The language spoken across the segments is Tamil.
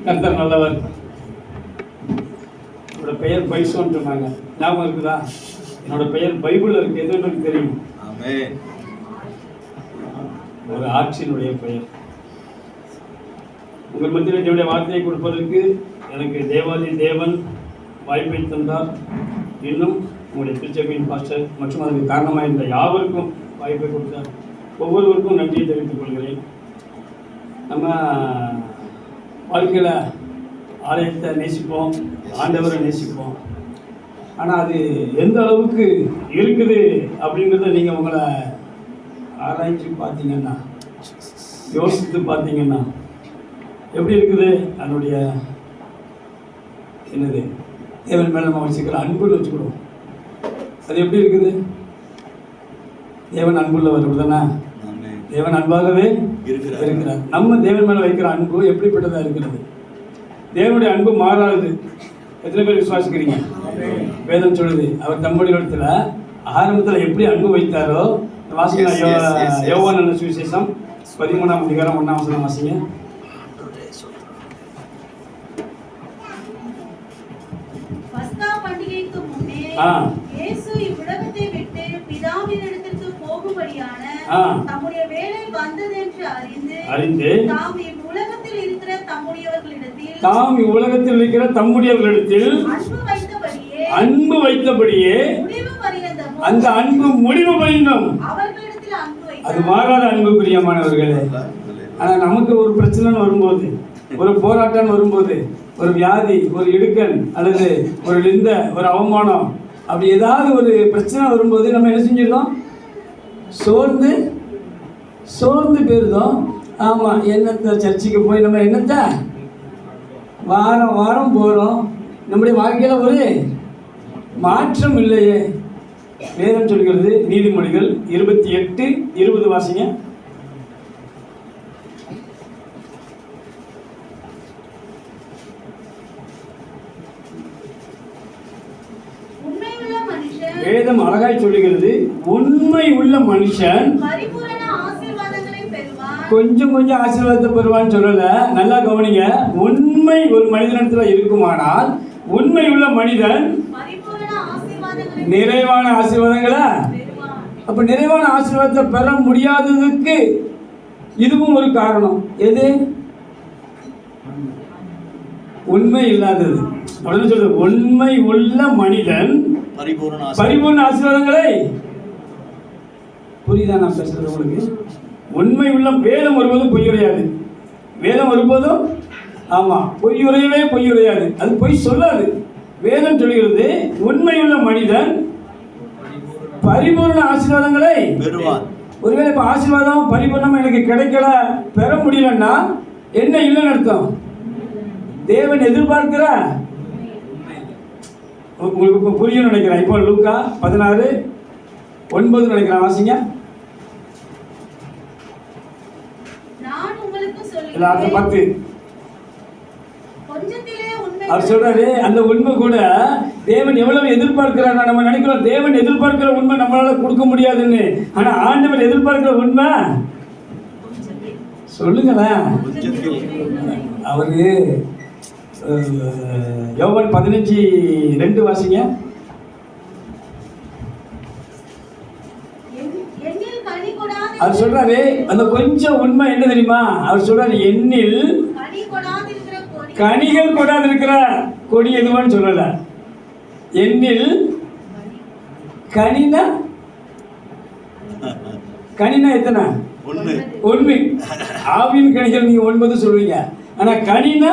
கர்த்தர் நல்லவர். என்னோட பெயர் பைசோன்னு சொன்னாங்க, ஞாபகம் இருக்குதா? என்னோட பெயர் பைபிள் இருக்கு, எது எனக்கு தெரியும். ஒரு ஆட்சியினுடைய பெயர். உங்கள் மத்தியில் என்னுடைய வார்த்தையை கொடுப்பதற்கு எனக்கு தேவாதி தேவன் வாய்ப்பை தந்தார். இன்னும் உங்களுடைய திருச்சபையின் பாஸ்டர் மற்றும் அதற்கு காரணமாக இருந்த யாவருக்கும் வாய்ப்பை கொடுத்தார். ஒவ்வொருவருக்கும் நன்றியை தெரிவித்துக் கொள்கிறேன். நம்ம வாழ்க்கையில் ஆலயத்தை நேசிப்போம், ஆண்டவரை நேசிப்போம். ஆனால் அது எந்த அளவுக்கு இருக்குது அப்படிங்கிறத நீங்கள் உங்களை ஆராய்ச்சி பார்த்தீங்கன்னா, யோசித்து பார்த்தீங்கன்னா எப்படி இருக்குது அதனுடைய என்னது தேவன் மேலே நம்ம வச்சுக்கிற அன்புன்னு வச்சுக்கிடுவோம். அது எப்படி இருக்குது? தேவன் அன்புள்ளவர் தானே? தேவன் அன்பாகவே இருக்கிறார். நம்ம தேவன் மேலே வைக்கிற அன்பு எப்படிப்பட்டதாக இருக்கிறது? தேவனுடைய அன்பு மாறாது. எத்தனை பேர் விசுவாசிக்கிறீங்க? வேதம் சொல்லுது, அவர் தம்முடைய இடத்துல ஆரம்பத்தில் எப்படி அன்பு வைத்தாரோ. வாசிக்கலாம், யோவான் சுவிசேஷம் 13ஆம் அதிகாரம் 1ஆம் வசனம் வாசிங்க. இயேசு இவ்வுலகத்தை விட்டு பிதாவினிடத்திற்கு போகும்படியான தம்முடைய வேலை வந்ததென்று அறிந்து தாம் இவ்வுலகத்தில் இருக்கிற தம்முடையவர்களிடத்தில் அன்பு வைத்தபடியே அந்த அன்பு முடிவு பரியந்தம் அது மாறாத அன்பு. பிரியமானவர்களே, ஆனால் நமக்கு ஒரு பிரச்சனை வரும்போது, ஒரு போராட்டம் வரும்போது, ஒரு வியாதி, ஒரு இடுக்கன் அல்லது ஒரு நிந்த, ஒரு அவமானம், அப்படி ஏதாவது ஒரு பிரச்சனை வரும்போது நம்ம என்ன செஞ்சிருந்தோம்? சோர்ந்து போயிருந்தோம். ஆமாம், என்னத்தை சர்ச்சுக்கு போய் நம்ம என்னத்தை வாரம் வாரம் போகிறோம், நம்முடைய வாழ்க்கையில் ஒரு மாற்றம் இல்லையே. வேதம் சொல்கிறது, நீதிமொழிகள் 28:20 வாசிங்க. வேதம் அழகாய் சொல்லுகிறது, உண்மை உள்ள மனுஷன் கொஞ்சம் கொஞ்சம் ஆசீர்வாதத்தை பெறுவான்னு சொல்லல. நல்லா கவனிங்க. உண்மை ஒரு மனிதனிடத்துல இருக்குமானால், உண்மை உள்ள மனிதன் நிறைவான ஆசீர்வாதங்களை, அப்ப நிறைவான ஆசீர்வாதத்தை பெற முடியாததுக்கு இதுவும் ஒரு காரணம். எது? உண்மை இல்லாதது. அப்படின்னு சொல்றது, உண்மை உள்ள மனிதன் பரிபூர்ண ஆசீர்வாதங்களை. புரியுதா நான் பேசுறது உங்களுக்கு? உண்மை உள்ள வேதம் ஒருபோதும் பொய்யுரையாது. வேதம் ஒருபோதும் பொய்யுரையவே பொய்யுரையாது. அது பொய் சொல்லாது. வேதம் சொல்கிறது, உண்மையுள்ள மனிதன் பரிபூர்ண ஆசீர்வாதங்களை பெறுவான். ஒருவேளை இப்ப ஆசீர்வாதம் பரிபூர்ணமா எனக்கு கிடைக்கல, பெற முடியலன்னா என்ன இல்லைன்னு அர்த்தம்? தேவன் எதிர்பார்க்கிற, உங்களுக்கு இப்போ புரியும் நினைக்கிறேன். இப்போ லூக்கா 16:9 நினைக்கிறேன், வாசிங்க. இல்ல, அது 10. அவர் சொல்றாரு, அந்த உண்மை கூட தேவன் எவ்வளவு எதிர்பார்க்கிறார். நம்ம நினைக்கிறோம் தேவன் எதிர்பார்க்கிற உண்மை நம்மளால கொடுக்க முடியாதுன்னு. ஆனா ஆண்டவர் எதிர்பார்க்கிற உண்மை சொல்லுங்களேன். அவரு யோவான் 15:2 வாசிங்க. அவர் சொல்றாரு, அந்த கொஞ்சம் உண்மை என்ன தெரியுமா? அவர் சொல்றாரு, என்னில் கனிகள் கொடாது இருக்கிற கொடி எதுவான்னு சொல்லல. என்னில் கனினா எத்தனை? 1. ஆவியின் கனிகள் நீங்க 9 சொல்லுவீங்க. ஆனா கனினா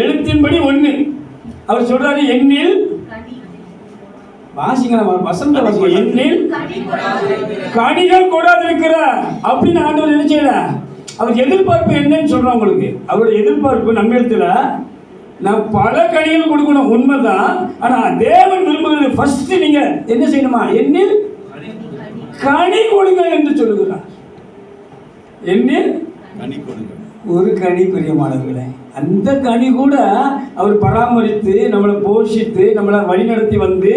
எழுத்தின்படி 1. அவர் சொல்றாரு, என்னில் வாசிங்க, வசந்த வாசிங்க. என்னில் கனிகள் கொடாது இருக்கிற அப்படின்னு ஆண்டவர் நினைச்சல. அவர் எதிர்பார்ப்பு என்னன்னு சொல்றோம் உங்களுக்கு. அவருடைய எதிர்பார்ப்பு நம்ம இடத்துல நான் பல கனிகள் கொடுக்கணும், உண்மைதான். ஆனா தேவன் விரும்புகிறது ஃபர்ஸ்ட் நீங்க என்ன செய்யணுமா? என்னில் கனி கொடுங்க என்று சொல்லுகிறார். என்னில் ஒரு கனி. பிரியமானவர்களே, அந்த கனி கூட அவர் பராமரித்து நம்மளை போஷித்து நம்மளை வழிநடத்தி வந்து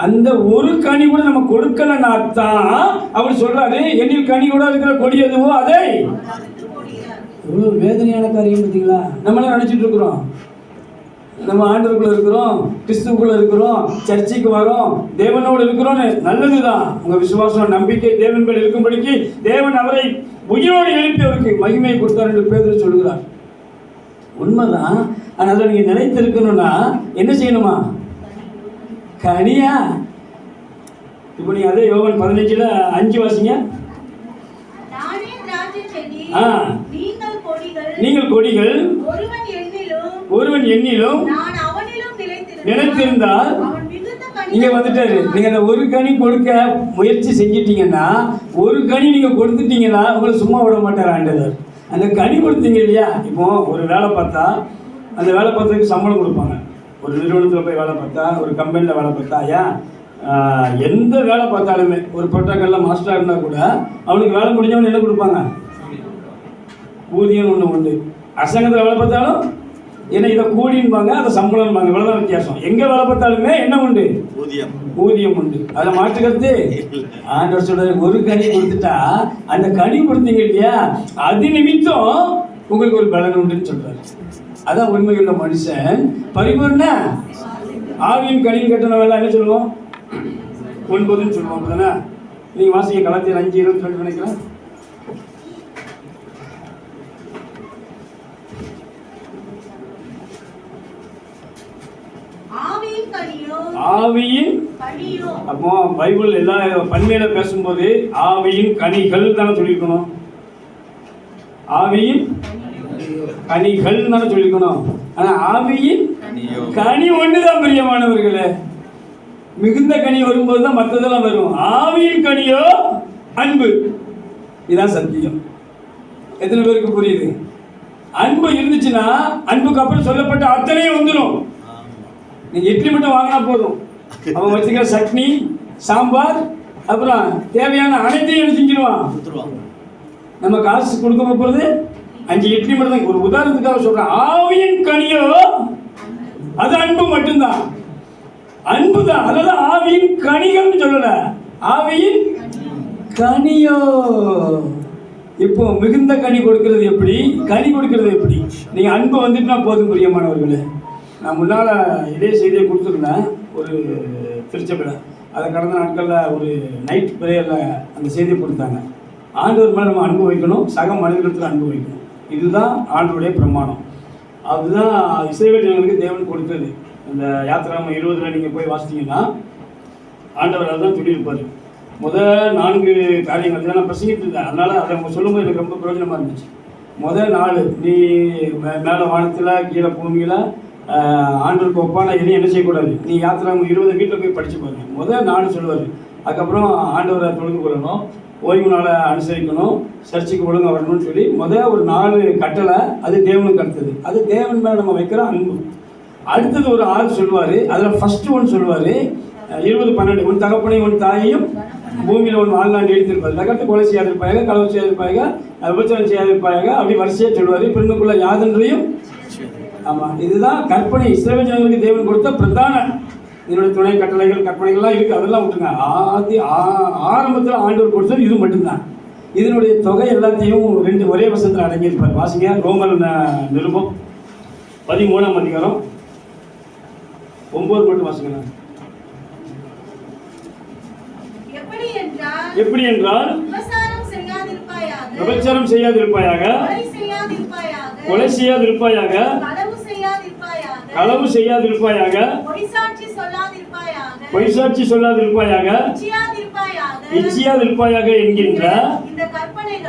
அந்த ஒரு கனி கூட நம்ம கொடுக்கலன்னா தான் அவர் சொல்றாரு, என்னில் கனி கூட இருக்கிற கொடி எதுவோ அதை எவ்வளோ வேதனையான காரியம் பார்த்தீங்களா? நம்மளாம் நினச்சிட்டு இருக்கிறோம் நம்ம ஆண்டவருக்குள்ள இருக்கிறோம், கிறிஸ்துவுக்குள்ள இருக்கிறோம், சர்ச்சைக்கு வரோம், தேவனோடு இருக்கிறோம்னு. நல்லதுதான். உங்க விசுவாசம் நம்பிக்கை தேவன் மேல் இருக்கும்படிக்கு தேவன் அவரை உயிரோடு எழுப்பி அவருக்கு மகிமையை கொடுத்தார் என்று பேதுரு சொல்கிறார். உண்மைதான். ஆனால் அதில் நீங்கள் நிலைத்து இருக்கணும்னா என்ன செய்யணுமா? கனியா. இப்போ நீங்கள் அதே யோவான் 15:5 வாசிங்க. நீங்கள் கொடிகள் ஒருவன் என்னிலும் நிலைத்திருந்தால் நீங்க வந்துட்டாரு. நீங்க அந்த ஒரு கனி கொடுக்க முயற்சி செஞ்சிட்டீங்கன்னா, ஒரு கனி நீங்க கொடுத்துட்டீங்கன்னா உங்களை சும்மா விட மாட்டார் ஆண்டவர். அந்த கனி கொடுத்தீங்க இல்லையா? இப்போ ஒரு வேலை பார்த்தா அந்த வேலை பார்த்ததுக்கு சம்பளம் கொடுப்பாங்க. ஒரு நிறுவனத்தில் போய் வேலை பார்த்தா, ஒரு கம்பெனியில் வேலை பார்த்தா, எந்த வேலை பார்த்தாலுமே ஒரு புரோட்டோக்காலில் மாஸ்டராக இருந்தால் கூட அவனுக்கு வேலை முடிஞ்சவனு என்ன கொடுப்பாங்க? ஊதியம் ஒன்று உண்டு. அரசாங்கத்தில் வேலை பார்த்தாலும் ஏன்னா இதை கூலின்பாங்க, அதை சம்பளம்பாங்க, இவ்வளோதான் வித்தியாசம். எங்கே வேலை பார்த்தாலுமே என்ன உண்டு? ஊதியம் உண்டு. அதில் மாற்றுக்கிறது ஆண்டவர் சொல்ற ஒரு கனி கொடுத்துட்டா அந்த கனி கொடுத்தீங்க இல்லையா, அது நிமித்தம் உங்களுக்கு ஒரு பலன் உண்டுன்னு சொல்றாரு. அதான் உண்மையுள்ள மனுஷன் பரிபூர்ண ஆவியின் கனின்னு கட்டின வேலை என்ன சொல்லுவோம்? 9ன்னு சொல்லுவோம். அப்படிதானே? நீங்கள் வாசிங்க கலாத்தியர் 5:22 நினைக்கிறேன். ஆவியின் அப்போ பைபிள் எல்லா பன்மையில பேசும்போது ஆவியின் கனிகள் தானே சொல்லியிருக்கணும். ஆவியின் கனிகள் தானே சொல்லியிருக்கணும். ஆனா ஆவியின் கனி ஒண்ணுதான் பிரியமானவர்களே. மிகுந்த கனி வரும்போது தான் மற்றதெல்லாம் வரும். ஆவியின் கனியோ அன்பு. இதான் சத்தியம். எத்தனை பேருக்கு புரியுது? அன்பு இருந்துச்சுன்னா அன்புக்கு அப்புறம் சொல்லப்பட்ட அத்தனையும் வந்துடும். நீங்க இட்லி மட்டும் வாங்கினா போதும், அவன் வச்சுக்கிற சட்னி, சாம்பார், அப்புறம் தேவையான அனைத்தையும் செஞ்சிருவான். நம்ம காசு கொடுக்க போறது 5 இட்லி மட்டும் தான். ஒரு உதாரணத்துக்காக சொல்றேன். ஆவியின் கனியோ அது அன்பு மட்டும்தான். அன்பு தான். அதாவது ஆவியின் கனிகள்னு சொல்லல, ஆவியின் கனியோ. இப்போ மிகுந்த கனி கொடுக்கிறது எப்படி? கனி கொடுக்கிறது எப்படி? நீங்க அன்பு வந்துட்டுனா போதும் பிரியமானவர்களே. நான் முன்னால் இதே செய்தியை கொடுத்துருந்தேன் ஒரு திருச்சபையில். அதை கடந்த நாட்களில் ஒரு நைட் ப்ரேயரில் அந்த செய்தியை கொடுத்தாங்க. ஆண்டவர் மேலே நம்ம அன்பு வைக்கணும், சக மனிதர்களுக்கு அன்பு வைக்கணும். இதுதான் ஆண்டவருடைய பிரமாணம். அதுதான் இஸ்ரவேல் ஜனங்களுக்கு தேவன் கொடுத்தது. இந்த யாத்திராகமம் 20 நீங்கள் போய் வாசித்தீங்கன்னா ஆண்டவர் அதுதான் சொல்லியிருப்பார். முதல் 4 காரியங்கள் தான் நான் பிரசங்கிட்டு இருந்தேன். அதனால் அதை அவங்க சொல்லும்போது எனக்கு ரொம்ப பிரயோஜனமாக இருந்துச்சு. முதல் 4 நீ மேலே வானத்தில் கீழே பூமியில் ஆண்டவருக்கு ஒப்பான எதையும் என்ன செய்யக்கூடாது. நீ யாத்திராகமம் 20 வீட்டில் போய் படித்து பாருங்க. முதல் 4 சொல்லுவார். அதுக்கப்புறம் ஆண்டவரை தொழுது கொள்ளணும், ஓய்வு நாளை அனுசரிக்கணும், சர்ச்சைக்கு ஒழுங்காக வரணும்னு சொல்லி ஒரு 4 கட்டளை. அது தேவனுக்கு அடுத்தது. அது தேவன் மேலே நம்ம வைக்கிற அன்பு. அடுத்தது ஒரு 6 சொல்லுவார். அதில் ஃபஸ்ட்டு ஒன்று சொல்லுவார் 20:12 உன் தகப்பனையும் உன் தாயையும் பூமியில் ஒன்று வாழ்நாள் எழுதியிருப்பாரு. அதுக்கடுத்து கொலை செய்யாதிருப்பாயாக, களவு செய்யாதிருப்பாயாக, விபச்சாரம் செய்யாதிருப்பாயாக, அப்படி வரிசையாக சொல்லுவார். பெண்ணுக்குள்ள யாதொன்றையும். ஆமாம், இதுதான் கற்பனை. இஸ்ரவேல் ஜனங்களுக்கு தேவன் கொடுத்த பிரதான இதனுடைய துணை கட்டளைகள் கற்பனைகள்லாம் இருக்குது. அதெல்லாம் விட்டுருங்க. ஆரம்பத்தில் ஆண்டவர் கொடுத்தது இது மட்டும்தான். இதனுடைய தொகை எல்லாத்தையும் ஒரே வசனத்தில் அடங்கியிருப்பார். வாசிங்க ரோமர் நிருபம் 13ஆம் அதிகாரம் 9 மட்டும் வாசிங்க. எப்படி என்றால் விபச்சாரம் செய்யாதிருப்பாயாக, கொலை செய்யாதிருப்பாயாக, களவு செய்யாதிருப்பாயாக, பொய்சாட்சி சொல்லாதிருப்பாயாக, இச்சியாதிருப்பாயாக என்கின்ற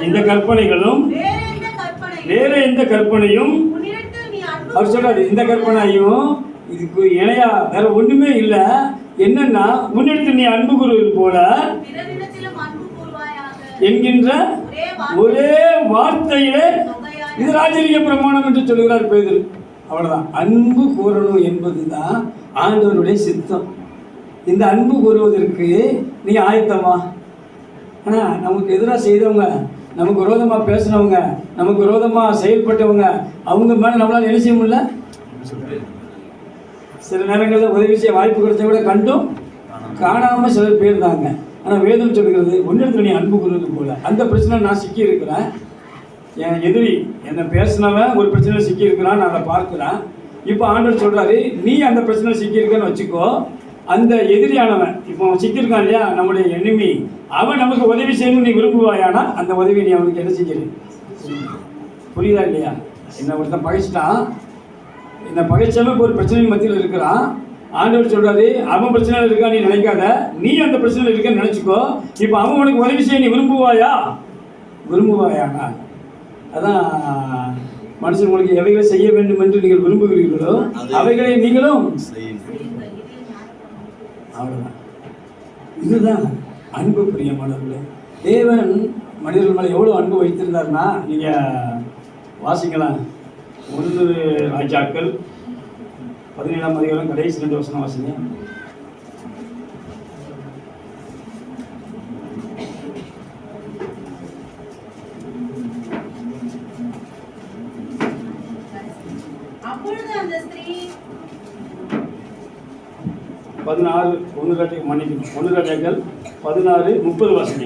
இந்த கற்பனைகளும் வேற எந்த கற்பனையும் அவர் சொல்றாரு. இந்த கற்பனையும் இதுக்கு இணையா வேற ஒண்ணுமே இல்லை. என்னன்னா உன்னிடத்தில் நீ அன்பு கூறுவது போல என்கின்ற ஒரே வார்த்தையிலே இது ராஜரீக பிரமாணம் என்று சொல்கிறார் பேதுரு. அவ்வளவுதான். அன்பு கூறணும் என்பதுதான் ஆண்டவருடைய சித்தம். இந்த அன்பு கூறுவதற்கு நீங்க ஆயத்தமா? ஆனா நமக்கு எதிராக செய்தவங்க, நமக்கு விரோதமாக பேசினவங்க, நமக்கு விரோதமாக செயல்பட்டவங்க, அவங்க மேலே நம்மளால் என்ன செய்ய முடியல. சில நேரங்களில் உதவி செய்ய வாய்ப்பு கிடைச்சா கூட கண்டும் காணாமல் சிலர் பேர் தாங்க. ஆனால் வேதம் சொல்கிறது ஒன்றிடத்துல நீ அன்பு கூறுவது போல. அந்த பிரச்சனை நான் சிக்கி இருக்கிறேன். என் எதிரி என்னை பேசினவன் ஒரு பிரச்சனையில் சிக்கியிருக்கிறான், நான் அதை பார்க்குறேன். இப்போ ஆண்டவர் சொல்கிறாரு, நீ அந்த பிரச்சனையில் சிக்கியிருக்கன்னு வச்சுக்கோ. அந்த எதிரியானவன் இப்போ அவன் சிக்கியிருக்கான் இல்லையா, நம்முடைய எனிமி, அவன் நமக்கு உதவி செய்யணும்னு நீ விரும்புவாயானா அந்த உதவி நீ அவனுக்கு என்ன செஞ்சிரு? புரியுதா இல்லையா? என்னை ஒருத்தன் பகைச்சிட்டான், என்னை பகைச்சவன் இப்போ ஒரு பிரச்சனை மத்தியில் இருக்கிறான். ஆண்டவர் சொல்கிறாரு, அவன் பிரச்சனையில் இருக்கான்னு நீ நினைக்காத, நீ அந்த பிரச்சனையில் இருக்கன்னு நினச்சிக்கோ. இப்போ அவன் உனக்கு உதவி செய்ய நீ விரும்புவாயானா? அதான் மனுஷன் உங்களுக்கு எவைகளை செய்ய வேண்டும் என்று நீங்கள் விரும்புகிறீர்களோ அவைகளை நீங்களும் அவ்வளோதான். இதுதான் அன்பு. பிரியமானவர்களே, தேவன் மனிதர்கள் மேலே எவ்வளோ அன்பு வைத்திருந்தார்னா நீங்கள் வாசிக்கலாம். 1 ராஜாக்கள் 17ஆம் அதிகாரம் கடைசி 2 வசனம் வாசிங்க. அப்பொழுது அந்த ஸ்திரீ 16 1 ராஜாக்கள் 16:30 வாசிங்க.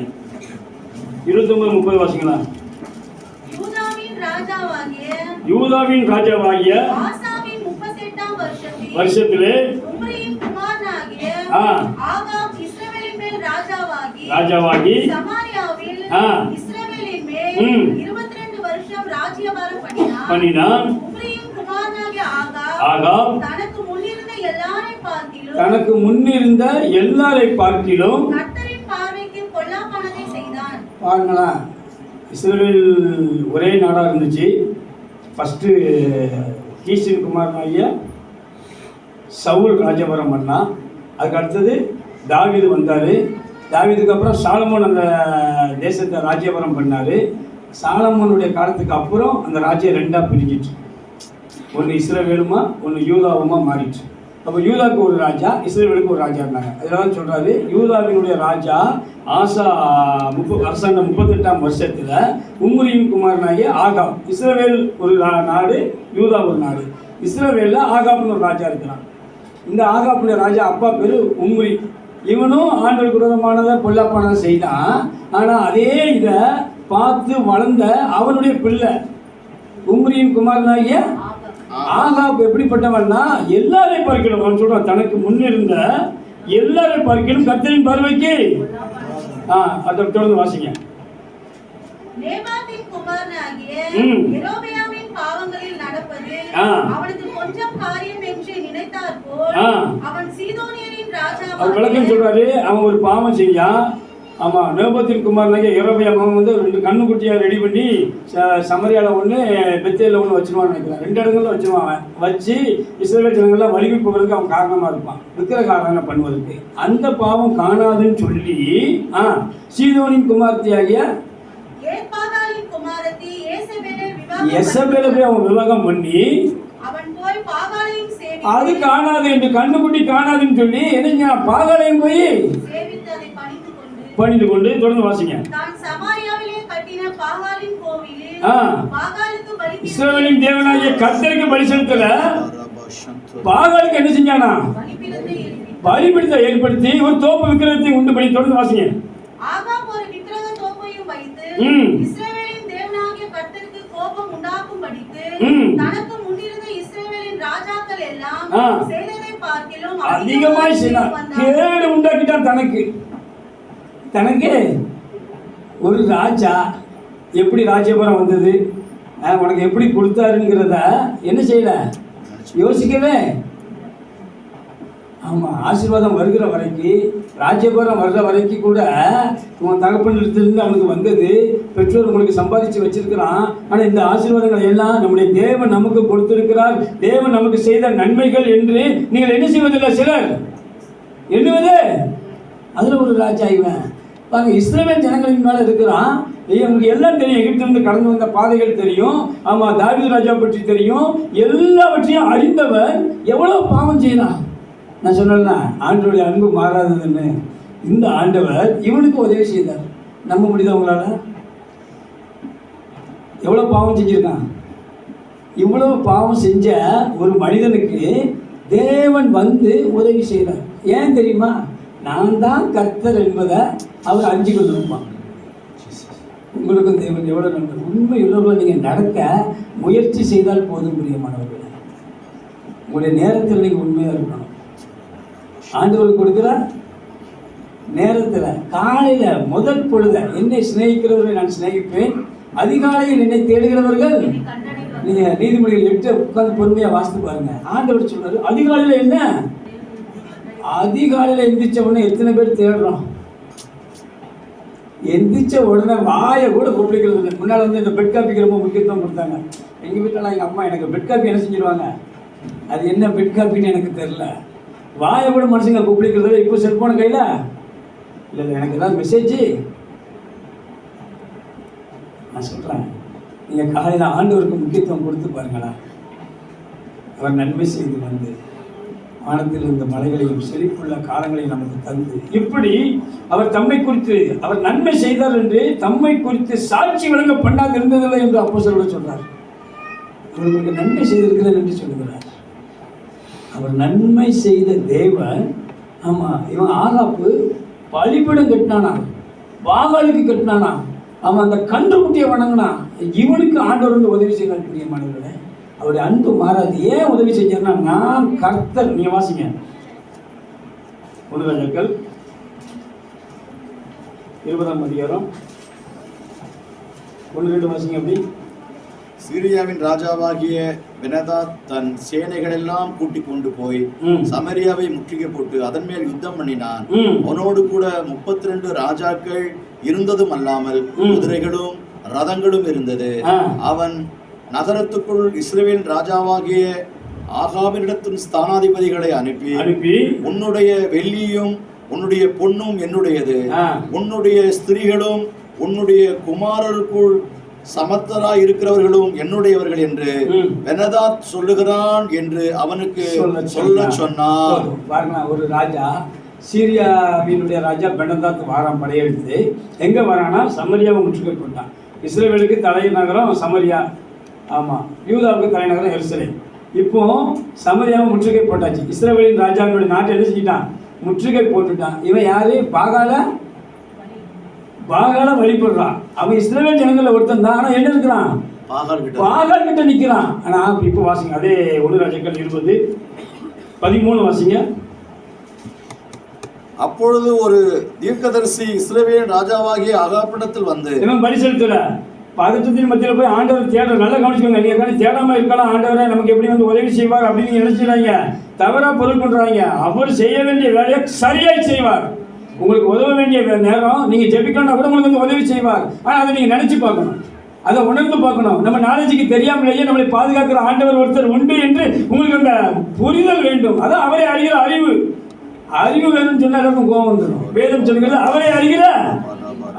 29:30 வாசிங்களா? யூதாவின் ராஜாவாகிய ஆசாவின் 38ஆம் வருஷத்திலே உம்ரியின் குமாரனாகிய ஆகாப் இஸ்ரவேலின் மேல் ராஜாவாகி சமாரியாவில் இஸ்ரவேலின் மேல் 22 வருஷம் ராஜ்யபாரம் பண்ணினான். உம்ரியின் குமாரனாகிய ஆகாப் தனக்கு முன்னிருந்த எல்லாரை பார்க்கிலும் கர்த்தரின் பார்வைக்கு பொல்லாப்பானதை செய்தான். பாருங்களா, இஸ்ரவேல் ஒரே நாடாக இருந்துச்சு. ஃபஸ்ட்டு கீசின் குமாரனாகிய சவுல் ராஜபுரம் பண்ணா. அதுக்கு அடுத்தது தாவீது வந்தார். தாவீதுக்கு அப்புறம் சாலமோன் அந்த தேசத்தை ராஜ்யபுரம் பண்ணார். சாலமோனுடைய காலத்துக்கு அப்புறம் அந்த ராஜ்யம் 2ஆக பிரிஞ்சிட்டு, ஒன்று இஸ்ரவேலுமா ஒன்று யூதாவுமா மாறிடுச்சு. அப்போ யூதாவுக்கு ஒரு ராஜா, இஸ்ரவேலுக்கு ஒரு ராஜா இருந்தாங்க. அதெல்லாம் சொல்கிறாரு, யூதாவினுடைய ராஜா ஆசா அரசாண்ட 38ஆம் வருஷத்தில் உம்ரியின் குமாரனாகிய ஆகாப். இஸ்ரவேல் ஒரு நாடு, யூதா ஒரு நாடு. இஸ்ரவேலில் ஆகாப்னு ஒரு ராஜா இருக்கிறான். இந்த ஆகாப்புடைய ராஜா அப்பா பேர் உம்ரி. இவனும் ஆண்டவருக்கு விரோதமானதை பொல்லாப்பானதை செய்தான். ஆனால் அதே இதை பார்த்து வளர்ந்த அவனுடைய பிள்ளை உம்ரியின் குமாரனாகிய ஆகாப் எப்படிப்பட்டவன்னா எல்லாரையும் பார்க்கணும். அவன் சொல்றான், தனக்கு முன்னிருந்த எல்லாரையும் பார்க்கணும் கர்த்தரின் பார்வைக்கு. அதை தொடர்ந்து வாசிங்க. நேபாத்தின் குமாரனாகிய யெரொபெயாமின் பாவங்களில் நடப்பது அவனுக்கு கொஞ்சம் காரியம் என்று நினைத்தார் போல் அவன் சீதோனியரின் ராஜாவாகிய அவர் விளக்கம் சொல்றாரு, அவன் ஒரு பாவம் செஞ்சான். ஆமாம், நேபாத்தின் குமாரனாகிய யெரொபெயாம் அவன் வந்து 2 கண்ணுக்குட்டியை ரெடி பண்ணி சமரியாவில் ஒன்று பெத்தேலில் ஒன்று வச்சுருவான்னு நினைக்கிறேன். 2 இடங்களில் வச்சுருவான். வச்சு இஸ்ரவேல் ஜனங்கள்லாம் வலிமை போகிறதுக்கு அவன் காரணமாக இருப்பான், விக்கிரகாராதனை பண்ணுவதற்கு. அந்த பாவம் காணாதுன்னு சொல்லி சீதோனின் குமாரத்தியாகிய எசபேலை போய் அவன் விவாகம் பண்ணி அது காணாது என்று கண்ணுக்குட்டி காணாதுன்னு சொல்லி என்ன பாகாலையும் போய் பணிந்து கொண்டு தொடர்ந்து வாசிங்க. இஸ்ரவேலின் தேவனாகிய கர்த்தருக்கு பலி செலுத்தல, பாகாலுக்கு என்ன செஞ்சானா? பலிபீடத்தை ஏற்படுத்தி ஒரு தோப்பு விக்கிரகத்தை உண்டு பண்ணி. தொடர்ந்து வாசிங்க. ஆகாப் ஒரு விக்கிரக தோப்பையும் வைத்து இஸ்ரவேலின் தேவனாகிய கர்த்தருக்கு கோபம் உண்டாக்கும்படிக்கு தனக்கு முன்னிருந்த இஸ்ரவேலின் ராஜாக்கள் எல்லாம் செய்ததை பார்க்கிலும் அதிகமாய் செய்தான். கேடு உண்டாக்கிட்டான் தனக்கு. ஒரு ராஜா எப்படி ராஜ்யபுரம் வந்தது, உனக்கு எப்படி கொடுத்தாருங்கிறத என்ன செய்யல, யோசிக்கவே. ஆமாம், ஆசீர்வாதம் வருகிற வரைக்கும், ராஜ்யபுரம் வர்ற வரைக்கும் கூட உன் தகப்பனிடத்திலிருந்து அவனுக்கு வந்தது. பெற்றோர் உங்களுக்கு சம்பாதிச்சு வச்சிருக்கிறான். ஆனால் இந்த ஆசீர்வாதங்கள் எல்லாம் நம்முடைய தேவன் நமக்கு கொடுத்திருக்கிறார், தேவன் நமக்கு செய்த நன்மைகள் என்று நீங்கள் என்ன செய்வதில்லை. சிலர் எண்ணுவது. அதில் ஒரு ராஜா இவன் பாருங்க, இஸ்ரவேல் ஜனங்களின் மேலே இருக்கிறான். உங்களுக்கு எல்லாம் தெரியும், எகிப்திலிருந்து கடந்து வந்த பாதைகள் தெரியும். ஆமாம், தாவீது ராஜா பற்றி தெரியும். எல்லாவற்றையும் அறிந்தவன் எவ்வளோ பாவம் செய்யலாம். நான் சொன்னேன்னா ஆண்டவருடைய அன்பு மாறாததுன்னு. இந்த ஆண்டவர் இவனுக்கு உதவி செய்தார். நம்ப முடியுது உங்களால? எவ்வளோ பாவம் செஞ்சிருக்கான். இவ்வளோ பாவம் செஞ்ச ஒரு மனிதனுக்கு தேவன் வந்து உதவி செய்கிறார். ஏன் தெரியுமா? நான் தான் கர்த்தர் என்பதை அவர் அறிஞ்சு கொண்டிருப்பான். உங்களுக்கும் தேவன் எவ்வளோ நன்றி. உண்மை உள்ளவர்கள் நீங்கள் நடக்க முயற்சி செய்தால் போதும் பிரியமானவர்களே. உங்களுடைய நேரத்தில் நீங்கள் உண்மையாக இருக்கணும். ஆண்டவருக்கு கொடுக்குற நேரத்தில் காலையில் முதல் பொழுத என்னை சிநேகிக்கிறவர்களை நான் சிநேகிப்பேன், அதிகாலையில் என்னை தேடுகிறவர்கள். நீங்கள் நீதிமொழிகள் 8 உட்காந்து பொறுமையாக வாசித்து பாருங்க. ஆண்டவர் சொல்றாரு அதிகாலையில் என்ன, அதிகாலையில் எந்திரிச்ச உடனே எத்தனை பேர் தேடுறோம்? எந்திரிச்ச உடனே வாயை கூட கூப்பிடுக்கிறது இல்லை. முன்னால் வந்து இந்த பெட் காப்பிக்கு ரொம்ப முக்கியத்துவம் கொடுத்தாங்க. எங்கள் வீட்டிலலாம் எங்கள் அம்மா எனக்கு பெட் காப்பி என்ன செஞ்சிருவாங்க, அது என்ன பெட் காப்பின்னு எனக்கு தெரில. வாயை கூட மனுஷங்க கூப்பிடுக்கிறதுல இப்போ செல்ஃபோனு கையில் இல்லை இல்லை எனக்கு ஏதாவது மெசேஜ் நான் சொல்கிறேன். நீங்கள் காலையில் ஆண்டவருக்கு முக்கியத்துவம் கொடுத்து பாருங்களா. அவர் நன்மை செய்து வந்து வானத்தில் இருந்த மலைகளையும் செழிப்புள்ள காலங்களையும் நமக்கு தந்து இப்படி அவர் தம்மை குறித்து அவர் நன்மை செய்தார் என்று தம்மை குறித்து சாட்சி வழங்க பண்ணாது இருந்ததில்லை என்று அப்போஸ்தலர் சொல்றார். அவர்களுக்கு நன்மை செய்திருக்கிறார் என்று சொல்லுகிறார். அவர் நன்மை செய்த தேவன். ஆமாம், இவன் ஆகாப்பு பலிபீடம் கட்டினானா, பாகாலுக்கு கட்டினானா, அவன் அந்த கன்றுக்குட்டியை வணங்கினான். இவனுக்கு ஆண்டவர் வந்து உதவி செய்தார். பிரியமானவர்களே, அவருடைய அன்பு மாறாது. ஏன் உதவி செஞ்சார்னா, நான் கர்த்தர். நீங்க வாசிங்க 1 ராஜாக்கள் 20ஆம் அதிகாரம் 1-2 வாசிங்க. அப்படி சீரியாவின் ராஜாவாகிய பெனதாத் தன் சேனைகளெல்லாம் கூட்டிக் கொண்டு போய் சமரியாவை முற்றுகை போட்டு அதன் மேல் யுத்தம் பண்ணினான். அவனோடு கூட 32 ராஜாக்கள் இருந்ததும் அல்லாமல் குதிரைகளும் ரதங்களும் இருந்தது. அவன் நகரத்துக்குள் இஸ்ரவேல் ராஜாவாகிய ஆகாபினிடத்தின் ஸ்தானாதிபதிகளை அனுப்பி உன்னுடைய வெள்ளியும் உன்னுடைய பொன்னும் என்னுடையது, உன்னுடைய ஸ்திரீகளும் உன்னுடைய குமாரருக்குள் சமத்தராய் இருக்கிறவர்களும் என்னுடையவர்கள் என்று பெனதாத் சொல்லுகிறான் என்று அவனுக்கு சொல்ல சொன்னார். ஒரு ராஜா, சீரியாவினுடைய ராஜா பெனதாத் வாரான் படையெடுத்து. எங்க வரானா, சமரியாவை முற்றுகை போட்டான். இஸ்ரவேலுக்கு தலைநகரம் சமரியா. ஆமாம், யூதாவுக்கு தலைநகரம் எருசலேம். இப்போ சமரியாவை முற்றுகை போட்டாச்சு. இஸ்ரவேலின் ராஜாவுடைய நாட்டை என்ன செஞ்சிட்டான், முற்றுகை போட்டுட்டான். இவன் யாரு, பாகால வழிபடுறான். அவன் இஸ்ரவேல் ஜனங்களில் ஒருத்தன் தான். ஆனால் என்ன இருக்கிறான், பாகால் கிட்ட நிற்கிறான். ஆனால் இப்போ வாசிங்க, அதே 1 ராஜாக்கள் 20:13 வாசிங்க. அப்பொழுது ஒரு தீர்க்கதரிசி இஸ்ரவேல் ராஜாவாகிய ஆகாபிடத்தில் வந்து, இவன் பலி செலுத்தல, பதற்றத்தின் மத்தியில் போய் ஆண்டவர் தேட. நல்லா கவனிச்சுக்கோங்க. நீங்க கவனி தேடாம இருக்கலாம். ஆண்டவரை நமக்கு எப்படி வந்து உதவி செய்வார் அப்படின்னு நினைச்சுறாங்க, தவறா பொருள் பண்றாங்க. அவர் செய்ய வேண்டிய வேலையை சரியாய் செய்வார். உங்களுக்கு உதவ வேண்டிய நேரம் நீங்க ஜெபிக்கணும்னா கூட உங்களுக்கு வந்து உதவி செய்வார். ஆனால் அதை நீங்க நினைச்சு பார்க்கணும், அதை உணர்ந்து பார்க்கணும். நம்ம நாலேஜுக்கு தெரியாமலேயே நம்மளை பாதுகாக்கிற ஆண்டவர் ஒருத்தர் உண்டு என்று உங்களுக்கு அந்த புரிதல் வேண்டும். அதான் அவரை அறிகிற அறிவு வேணும்னு சொன்னா எல்லாருக்கும் கோபம் வந்துடும். வேதம் சொல்லுகிறது அவரை அறிகிற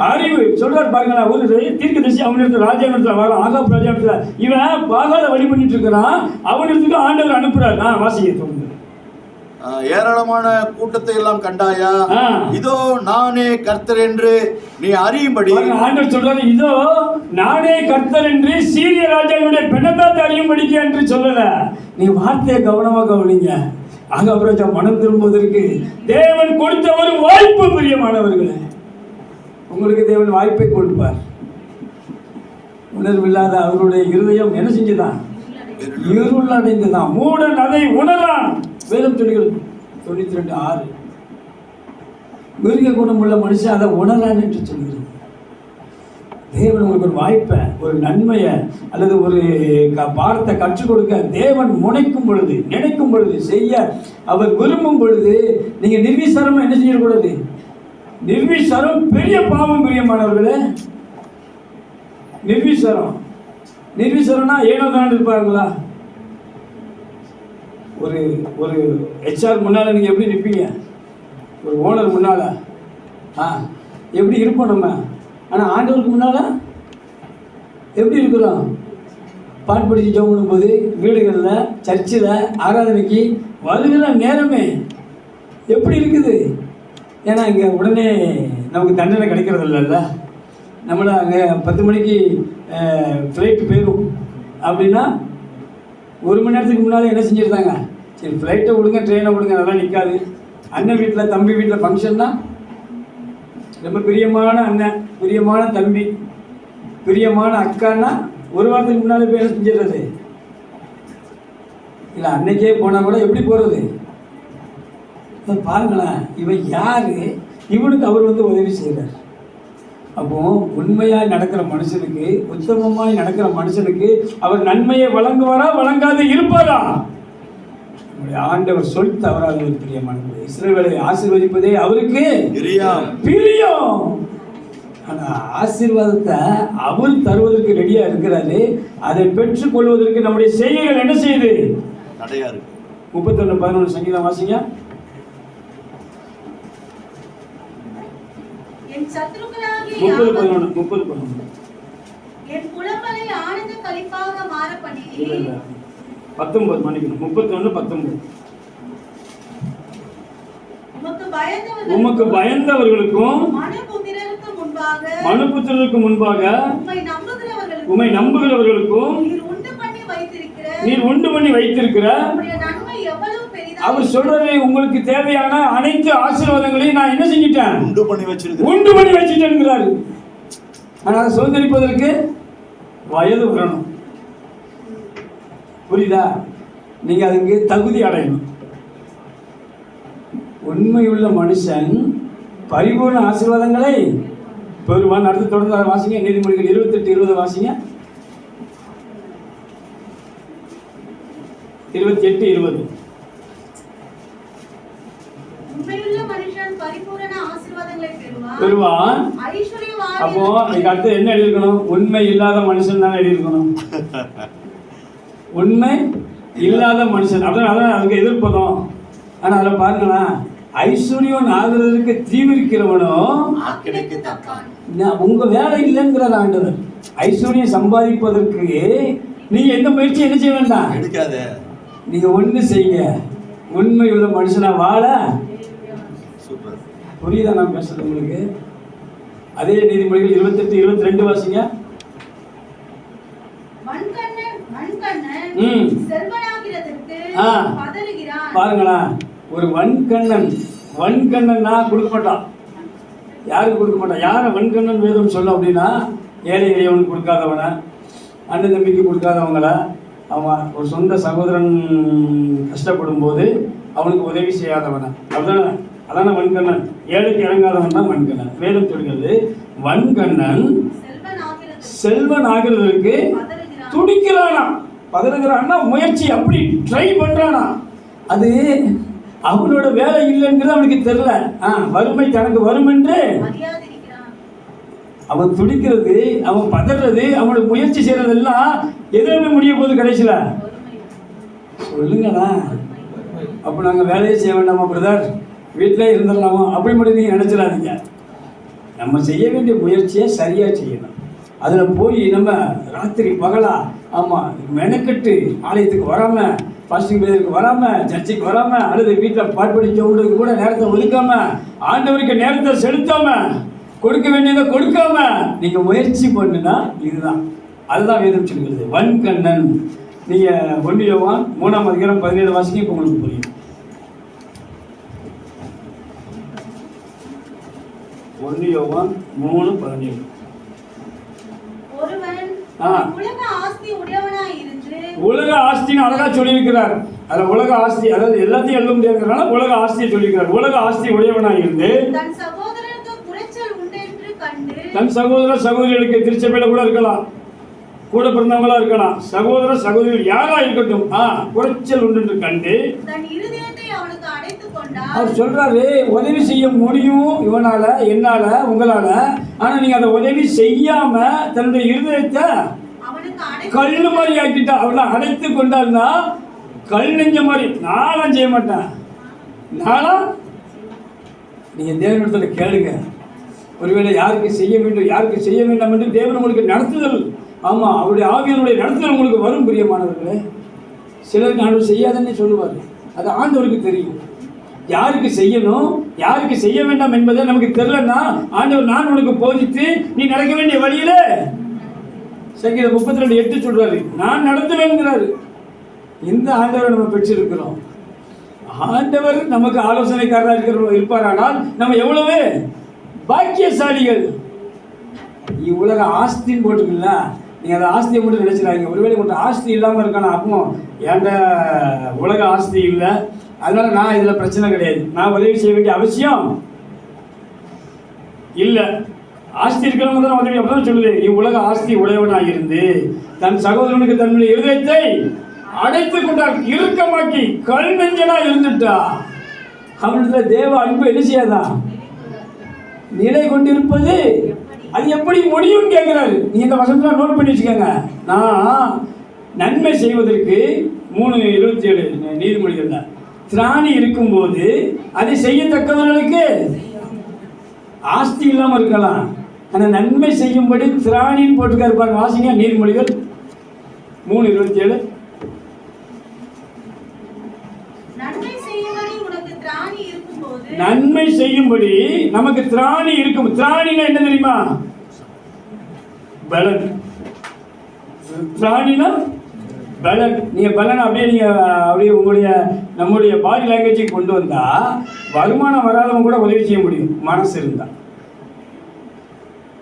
அறிவு சொல்றாரு பாருங்களா. ஒரு தீர்க்கதரிசி அவனிடத்துல ராஜாவிடத்துல வர, ஆகாப் ராஜாவிடத்துல இவன் பாகால வழி பண்ணிட்டு இருக்கிறான். அவனிடத்துக்கு ஆண்டவர் அனுப்புறாரு. வாசிக்க சொல்லுங்க. ஏராளமான கூட்டத்தை எல்லாம் கண்டாயா, இதோ நானே கர்த்தர் என்று நீ அறியும்படி. ஆண்டவர் சொல்றாரு, இதோ நானே கர்த்தர் என்று சீரிய ராஜாவுடைய பெனதாத் அறியும்படிக்கு என்று சொல்லல. நீ வார்த்தையை கவனமா கவனிங்க. ஆகாப் ராஜா மனம் திரும்புவதற்கு தேவன் கொடுத்த ஒரு வாய்ப்பு. பிரியமானவர்களே, உங்களுக்கு தேவன் வாய்ப்பை கொடுப்பார். உணர்வில்லாத அவருடைய இருதயம் என்ன செஞ்சுதான், இருள் அடைந்துதான். மூடன் அதை உணரான். வேதம் சொல்லுகிறது 92:6. மிருக குணம் உள்ள மனுஷன் அதை உணரான் என்று சொல்கிறது. தேவன் உங்களுக்கு ஒரு வாய்ப்பை, ஒரு நன்மையை அல்லது ஒரு பாடத்தை கற்றுக் கொடுக்க தேவன் முனைக்கும் பொழுது, நினைக்கும் பொழுது, செய்ய அவர் விரும்பும் பொழுது நீங்க நிர்விசாரமா என்ன செய்யக்கூடாது. நிர்விசாரம் பெரிய பாவம். பிரியமானவர்களே, நிர்விசாரம்னா ஏனோ தான் இருப்பார்களா. ஒரு ஹெச்ஆர் முன்னால் நீங்கள் எப்படி நிற்பீங்க, ஒரு ஓனர் முன்னால் எப்படி இருப்போம் நம்ம. ஆனால் ஆண்டவருக்கு முன்னால் எப்படி இருக்கிறோம். பாட்டு படித்து ஜெபம் பண்ணும்போது, வீடுகளில், சர்ச்சில், ஆராதனைக்கு வருகிற நேரமே எப்படி இருக்குது. ஏன்னா இங்கே உடனே நமக்கு தண்டனை கிடைக்கிறது இல்லைல்ல. நம்மளை அங்கே 10 மணிக்கு ஃப்ளைட்டு போயிடும் அப்படின்னா 1 மணி நேரத்துக்கு முன்னால் என்ன செஞ்சுருந்தாங்க, சரி ஃப்ளைட்டை விடுங்க, ட்ரெயினை விடுங்க, அதெல்லாம் நிற்காது. அண்ணன் வீட்டில், தம்பி வீட்டில் ஃபங்க்ஷன்னா ரொம்ப பிரியமான அண்ணன், பிரியமான தம்பி, பிரியமான அக்கான்னா ஒரு வாரத்துக்கு முன்னாடி போய் என்ன செஞ்சிடுறது இல்லை, அன்னைக்கே போனால் கூட எப்படி போகிறது? பாருங்களேன், இவன் யாரு, இவனுக்கு அவர் வந்து உதவி செய்கிறார். அப்போ உண்மையாய் நடக்கிற மனுஷனுக்கு, உத்தமமாய் நடக்கிற மனுஷனுக்கு அவர் நன்மையை வழங்குவாரா வழங்காது இருப்பாரா? ஆண்டவர் சொல் தவறாத பிரியமானது. இஸ்ரவேலை ஆசீர்வதிப்பதே அவருக்கு பிரியம். ஆனா ஆசீர்வாதத்தை அவர் தருவதற்கு ரெடியா இருக்கிறாரு. அதை பெற்றுக் கொள்வதற்கு நம்முடைய செய்கைகள் என்ன செய்யுது? 31:11 சங்கீதம் வாசிங்க. என் சத்துருக்களாகிய 30:11 என் புலம்பலை ஆனந்த களிப்பாக மாற பண்ணி 19 மன்னிக்கணும் 31:19 உமக்கு பயந்தவர்களுக்கும் மனுபுத்திரருக்கு முன்பாக உம்மை நம்புகிறவர்களுக்கும் நீர் உண்டு பண்ணி வைத்திருக்கிற அவர் சொல்றது, உங்களுக்கு தேவையான அனைத்து ஆசீர்வாதங்களையும் நான் என்ன செஞ்சிட்டேன்? உண்டு பண்ணி வச்சுட்டேன்கிறாரு. ஆனால் அதை சுதந்திரிப்பதற்கு வயது வரணும். புரியுதா? நீங்க அதுக்கு தகுதி அடையணும். உண்மையுள்ள மனுஷன் பரிபூர்ண ஆசீர்வாதங்களை பெறுவான். அடுத்து தொடர்ந்து வாசிங்க. நீதிமொழிகள் 28:20 வாசிங்க. 28:20 பெறுவான். அப்போ இதுக்கு அடுத்து என்ன எழுதியிருக்கணும்? உண்மை இல்லாத மனுஷன் தான் எழுதியிருக்கணும். உண்மை இல்லாத மனுஷன் அதான் அதுக்கு எதிர்ப்பதும். ஆனா அதில் பாருங்களேன், ஐஸ்வர்யம் ஆகுறதுக்கு தீவிரிக்கிறவனும் உங்க வேலை இல்லைங்கிறார் ஆண்டவர். ஐஸ்வர்யம் சம்பாதிப்பதற்கு நீங்க எந்த முயற்சி என்ன செய்ய வேண்டாம், நீங்க ஒண்ணு செய்யுங்க, உண்மை உள்ள மனுஷனா வாழ. புரியுதா நான் பேசுறது உங்களுக்கு? அதே நீதிமொழிகள் 28:22 வாசிங்க. பாருங்களா, ஒரு வன்கண்ணன்னா கொடுக்க மாட்டான். யாருக்கு கொடுக்க மாட்டான்? யார வன்கண்ணன் வேதம் சொல்ல அப்படின்னா, ஏழை எளியவனுக்கு கொடுக்காதவன, அண்ணன் தம்பிக்கு கொடுக்காதவங்கள, அவன் ஒரு சொந்த சகோதரன் கஷ்டப்படும் போது அவனுக்கு உதவி செய்யாதவன, அதான வன்கண்ணன். ஏழைக்கு இறங்காதவன் தான் வன்கண்ணன். வேதம் சொல்கிறது, வன்கண்ணன் செல்வன் ஆகிறதுக்கு துடிக்கிறானா, பதறுகிறான்னா முயற்சி, அப்படி ட்ரை பண்றானா. அது அவனோட வேலை இல்லைங்கிறது அவனுக்கு தெரியல. வறுமை தனக்கு வரும் என்று அவன் துடிக்கிறது, அவன் பதறது, அவனோட முயற்சி செய்யறதெல்லாம் எதுவுமே முடிய போகுது கடைசியில. சொல்லுங்களா, அப்ப நாங்க வேலையை செய்ய வேண்டாமா பிரதர், வீட்டிலே இருந்துடலாமா அப்படி மட்டும் நீங்க நினைச்சிடாதீங்க. நம்ம செய்ய வேண்டிய முயற்சியை சரியா செய்யணும். அதுல போய் நம்ம ராத்திரி பகலா மெனக்கட்டு ஆலயத்துக்கு வராம, பாஸ்டிங் பிரேயருக்கு வராம, சர்ச்சைக்கு வராம, அல்லது வீட்டில் பாட்படி சோடுக்கு கூட நேரத்தை ஒதுக்காம, ஆண்டவருக்கு நேரத்தை செலுத்தாம, கொடுக்க வேண்டியதை கொடுக்காம நீங்க முயற்சி பண்ணுனா இதுதான். அதுதான் வேதம் சொல்கிறது, வன்கண்ணன். நீங்க 1 யோவான் 3:17 வாசிக்க, இப்போ உங்களுக்கு புரியும். 1 யோவான் 3:17 உலக ஆஸ்தின்னு அழகா சொல்லியிருக்கிறார். அதுல உலக ஆஸ்தி, அதாவது எல்லாத்தையும் எழுத முடியாதுனால உலக ஆஸ்தியை சொல்லியிருக்கிறார். உலக ஆஸ்தி உடையவனாக இருந்து தன் சகோதர சகோதரிகளுக்கு, திருச்சபையில கூட இருக்கலாம், கூட பிறந்தவங்களா இருக்கலாம், சகோதர சகோதரிகள் யாரா இருக்கட்டும், குறைச்சல் உண்டு என்று கண்டு அவர் சொல்றாரு, உதவி செய்ய முடியும் இவனால, என்னால, உங்களால. ஆனா நீங்க அதை உதவி செய்யாம தன்னுடைய இருதயத்தை கல்லு மாதிரி ஆக்கிட்டா, அவளை அடைத்து கொண்டாருன்னா கல் நெஞ்ச மாதிரி. நானும் செய்ய மாட்டேன். நானும் நீங்க தேவனிடத்துல கேளுங்க. ஒருவேளை யாருக்கு செய்ய வேண்டும், யாருக்கு செய்ய வேண்டாம் என்று தேவன் உங்களுக்கு நடத்துதல், அவருடைய ஆவியனுடைய நடத்துதல் உங்களுக்கு வரும். பிரியமானவர்களே, சிலருக்கு ஆண்டவர் செய்யாதன்னு சொல்லுவார். அது ஆண்டவருக்கு தெரியும். யாருக்கு செய்யணும், யாருக்கு செய்ய வேண்டாம் என்பதை நமக்கு தெரியலன்னா ஆண்டவர் நான் உனக்கு போதித்து நீ நடக்க வேண்டிய வழியில, சங்கீதம் 32:8 சொல்றாரு, நான் நடத்துவேங்கிறாரு. இந்த ஆண்டவரை நம்ம பெற்றிருக்கிறோம். ஆண்டவர் நமக்கு ஆலோசனைக்காரராக இருப்பாரானால் நம்ம எவ்வளவு பாக்கியசாலிகள். உலக ஆஸ்தின்னு போட்டுருக்குல்ல, நீங்கள் அதை ஆஸ்தியை மட்டும் நினைச்சிடாதீங்க. ஒருவேளை மட்டும் ஆஸ்தி இல்லாமல் இருக்கான அப்போ என்கிட்ட உலக ஆஸ்தி இல்லை, அதனால நான் இதில் பிரச்சனை கிடையாது, நான் உதவி செய்ய வேண்டிய அவசியம் இல்லை. ஆஸ்தி இருக்கிறவங்க தான் உதவி. அப்பதான் சொல்லுது, நீ உலக ஆஸ்தி உடையவனாக இருந்து தன் சகோதரனுக்கு தன்னுடைய இருதயத்தை அடைத்துக் கொண்டால், இறுக்கமாக்கி கல் நெஞ்சனா இருந்துட்டா அவனுடைய தேவ அன்பு என்ன செய்யாதா? நிலை கொண்டிருப்பது அது எப்படி முடியும் கேட்கிறாரு. நீ இந்த வசனத்துல நோட் பண்ணி வச்சுக்கோங்க. நான் நன்மை செய்வதற்கு 3:27 நீதிமொழிகள், திராணி இருக்கும்போது அதை செய்யத்தக்கவர்களுக்கு ஆஸ்தி இல்லாமல் இருக்கலாம், அந்த நன்மை செய்யும்படி திராணின்னு போட்டுக்காரு பாருங்க. வாசிங்க நீதிமொழிகள் 3:27. நன்மை செய்யும்படி நமக்கு திராணி இருக்கும். திராணினா என்ன தெரியுமா? பலன். திராணினா பலன். நீங்க பலன் அப்படியே உங்களுடைய நம்முடைய பாடி லாங்குவேஜுக்கு கொண்டு வந்தா வருமானம் வராதவங்க கூட உதவி செய்ய முடியும், மனசு இருந்தா.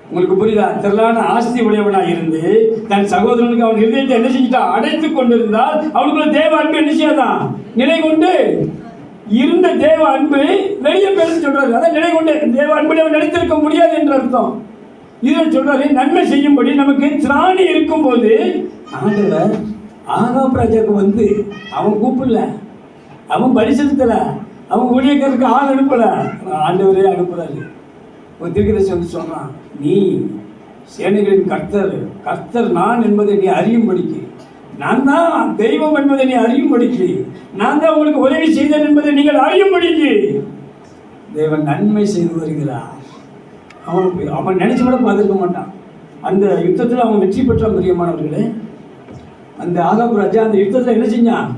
உங்களுக்கு புரியுதா? திரளான ஆஸ்தி உடையவனா இருந்து தன் சகோதரனுக்கு அவன் இருதயத்தை என்ன செஞ்சுட்டான்? அடைத்து கொண்டிருந்தால் அவனுக்குள்ள தேவ அன்பு என்ன செய்யாதான்? நிலை கொண்டு இருந்த தேவ அன்பு வெளியே பேச சொல்றாரு. அதான் நிலை கொண்டு தேவ அன்புடைய அவன் நிலைத்திருக்க முடியாது என்ற அர்த்தம். இதில் சொல்றாரு, நன்மை செய்யும்படி நமக்கு திராணி இருக்கும்போது ஆண்டவர் ஆகாப் ராஜாவுக்கு வந்து அவன் கூப்பிடல, அவன் பலி செலுத்தல, அவன் ஊழியக்காரருக்கு ஆள் அனுப்பல, ஆண்டவரே அனுப்புறாரு. ஒரு தீர்க்கதரிசி வந்து சொல்றான், நீ சேனைகளின் கர்த்தர் நான் என்பதை நீ அறியும்படிக்கு, நான் தான் தெய்வம் என்பதை நீ அறியும்படிக்கு, நான் தான் உங்களுக்கு உதவி செய்தேன் என்பதை நீங்கள் அறியும்படிக்கு தேவன் நன்மை செய்து வருகிறார். அவன் நினைச்சு கூட பார்த்துருக்க மாட்டான். அந்த யுத்தத்தில் அவன் வெற்றி பெற்றான். பிரியமானவர்களே, அந்த ஆகாப் ராஜா அந்த யுத்தத்தில் என்ன செஞ்சான்?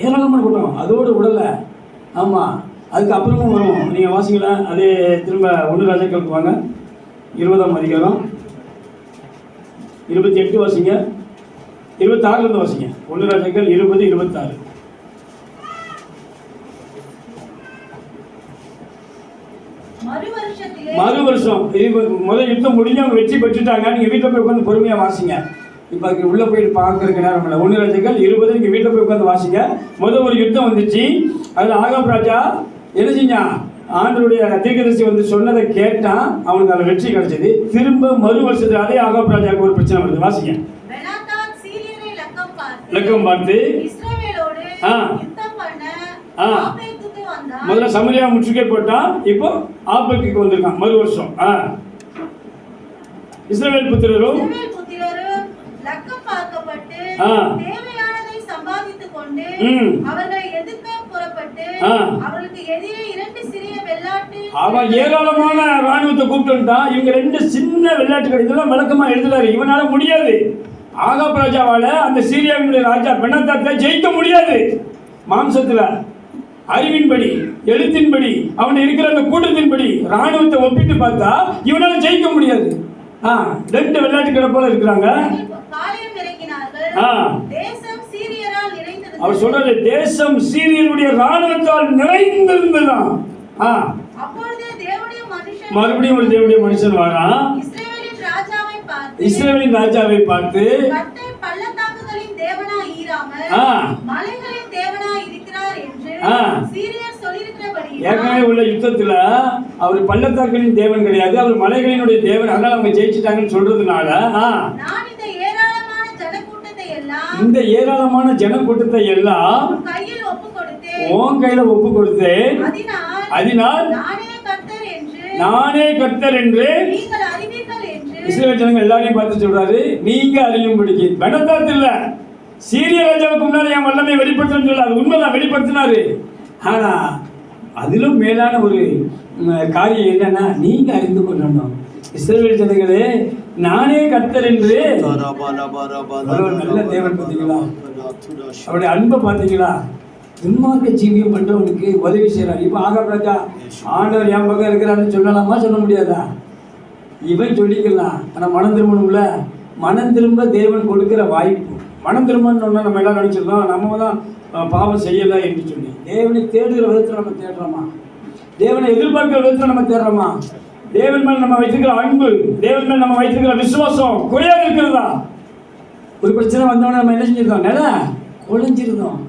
ஏராளமான கூட்டம், அதோடு விடலை. ஆமாம், அதுக்கு அப்புறமும் வரும். நீங்கள் வாசிங்களா? அதே திரும்ப 1 ராஜாக்களுக்கு வாங்க, 20ஆம் அதிகாரம் 28 வாசிங்க, 26 வாசிங்க. 1 ராஜாக்கள் 20:26. மறு வருஷம் முதல் யுத்தம் முடிஞ்சு அவங்க வெற்றி பெற்றுட்டாங்க. நீங்கள் வீட்டில் போய் உட்காந்து பொறுமையாக வாசிங்க. இப்போ அதுக்கு உள்ளே போயிட்டு பார்க்கறதுக்கு நேரம் இல்லை. 1 ராஜாக்கள் 20 நீங்கள் வீட்டில் போய் உட்காந்து வாசிங்க. முதல் ஒரு யுத்தம் வந்துச்சு. அதில் ஆகாப் ராஜா என்ன செஞ்சான்? ஆண்டவருடைய தீர்க்கதரிசி வந்து சொன்னதை கேட்டான், அவனுக்கு அதில் வெற்றி கிடைச்சது. திரும்ப மறு வருஷத்துல அதே ஆகாப் ராஜாவுக்கு ஒரு பிரச்சனை வருது. வாசிங்க. லக்கம் பார்த்து முதல்ல சமரியா முற்றுகை போட்டான், இப்போ ஆப்பேக்குக்கு வந்திருக்கான் மறு வருஷம். இஸ்ரவேல் புத்திரரும் லக்கம் பார்க்கப்பட்டு தேவையானதை சம்பாதித்துக் கொண்டு அவர்களை எதிர்க்க புறப்பட்டு அவர்களுக்கு எதிரே 2 சிறிய வெள்ளாட்டு, அவன் ஏராளமான ராணுவத்தை கூப்பிட்டுட்டான். இவங்க 2 சின்ன வெள்ளாட்டுகள். இதெல்லாம் விளக்கமா எழுதுறாரு. இவனால முடியாது. ஆகாப் ராஜாவால அந்த சீரியாவினுடைய ராஜா பெனாதாத்தை ஜெயிக்க முடியாது. மாம்சத்துல, அறிவின்படி, எழுத்தின்படி, அவன் இருக்கிற அந்த கூட்டத்தின்படி ராணுவத்தை ஒப்பிட்டு பார்த்தா இவனால ஜெயிக்க முடியாது. 2 வெள்ளாட்டுக்களை போல இருக்கிறாங்க. அவர் சொல்றாரு, தேசம் சீரியனுடைய ராணுவத்தால் நிறைந்திருந்ததான். மறுபடியும் ஒரு தேவனுடைய மனுஷன் வரான். இஸ்ரவேலின் ராஜாவை பார்த்து ஏற்கனவே உள்ள யுத்தத்துல அவர் பள்ளத்தாக்களின் தேவன் கிடையாது, அவர் மலைகளினுடைய தேவன், அதனால அவங்க ஜெயிச்சுட்டாங்கன்னு சொல்றதுனால இந்த ஏராளமான ஜனக்கூட்டத்தை எல்லாம் உன் கையில ஒப்பு கொடுத்தேன். அதனால் நானே கர்த்தர் என்று இஸ்ரவேல் ஜனங்கள் எல்லாரையும் பார்த்து சொல்றாரு, நீங்க அறியும்படிக்கு. பெனாதாத் இல்ல, சீரிய ராஜாவுக்கு முன்னாடி என் வல்லமை வெளிப்படுத்தணும்னு சொல்ல, அது உண்மைதான், வெளிப்படுத்தினாரு. ஆனா அதிலும் மேலான ஒரு காரியம் என்னன்னா, நீங்க அறிந்து கொள்ளணும். இஸ்ரவேல் ஜனங்களே, நானே கர்த்தர் என்று. நல்ல தேவன் பார்த்தீங்களா? அவருடைய அன்பை பார்த்தீங்களா? துன்மார்க்க ஜீவியம் பண்றவனுக்கு உதவி செய்யறாரு. இப்ப ஆகாப் ராஜா ஆண்டவர் என் பக்கம் இருக்கிறாருன்னு சொல்லலாமா? சொல்ல முடியாதா? இவன் சொல்லிக்கலாம். ஆனால் மனம் திரும்பணும்ல. மனம் திரும்ப தேவன் கொடுக்கிற வாய்ப்பு. மனம் திரும்பன்னு சொன்னா நம்ம எல்லாம் நினைச்சிருந்தோம் நம்ம தான் பாவம் செய்யலை என்று சொல்லி. தேவனை தேடுகிற விதத்தில் நம்ம தேடுறோமா? தேவனை எதிர்பார்க்கிற விதத்தில் நம்ம தேடுறோமா? தேவன் மேல் நம்ம வைத்திருக்கிற அன்பு, தேவன் மேல் நம்ம வைத்திருக்கிற விசுவாசம் குறையாக இருக்கிறதா? ஒரு பிரச்சனை வந்தவொடனே நம்ம என்ன செஞ்சிருந்தோம்? ஒழிஞ்சிருந்தோம்.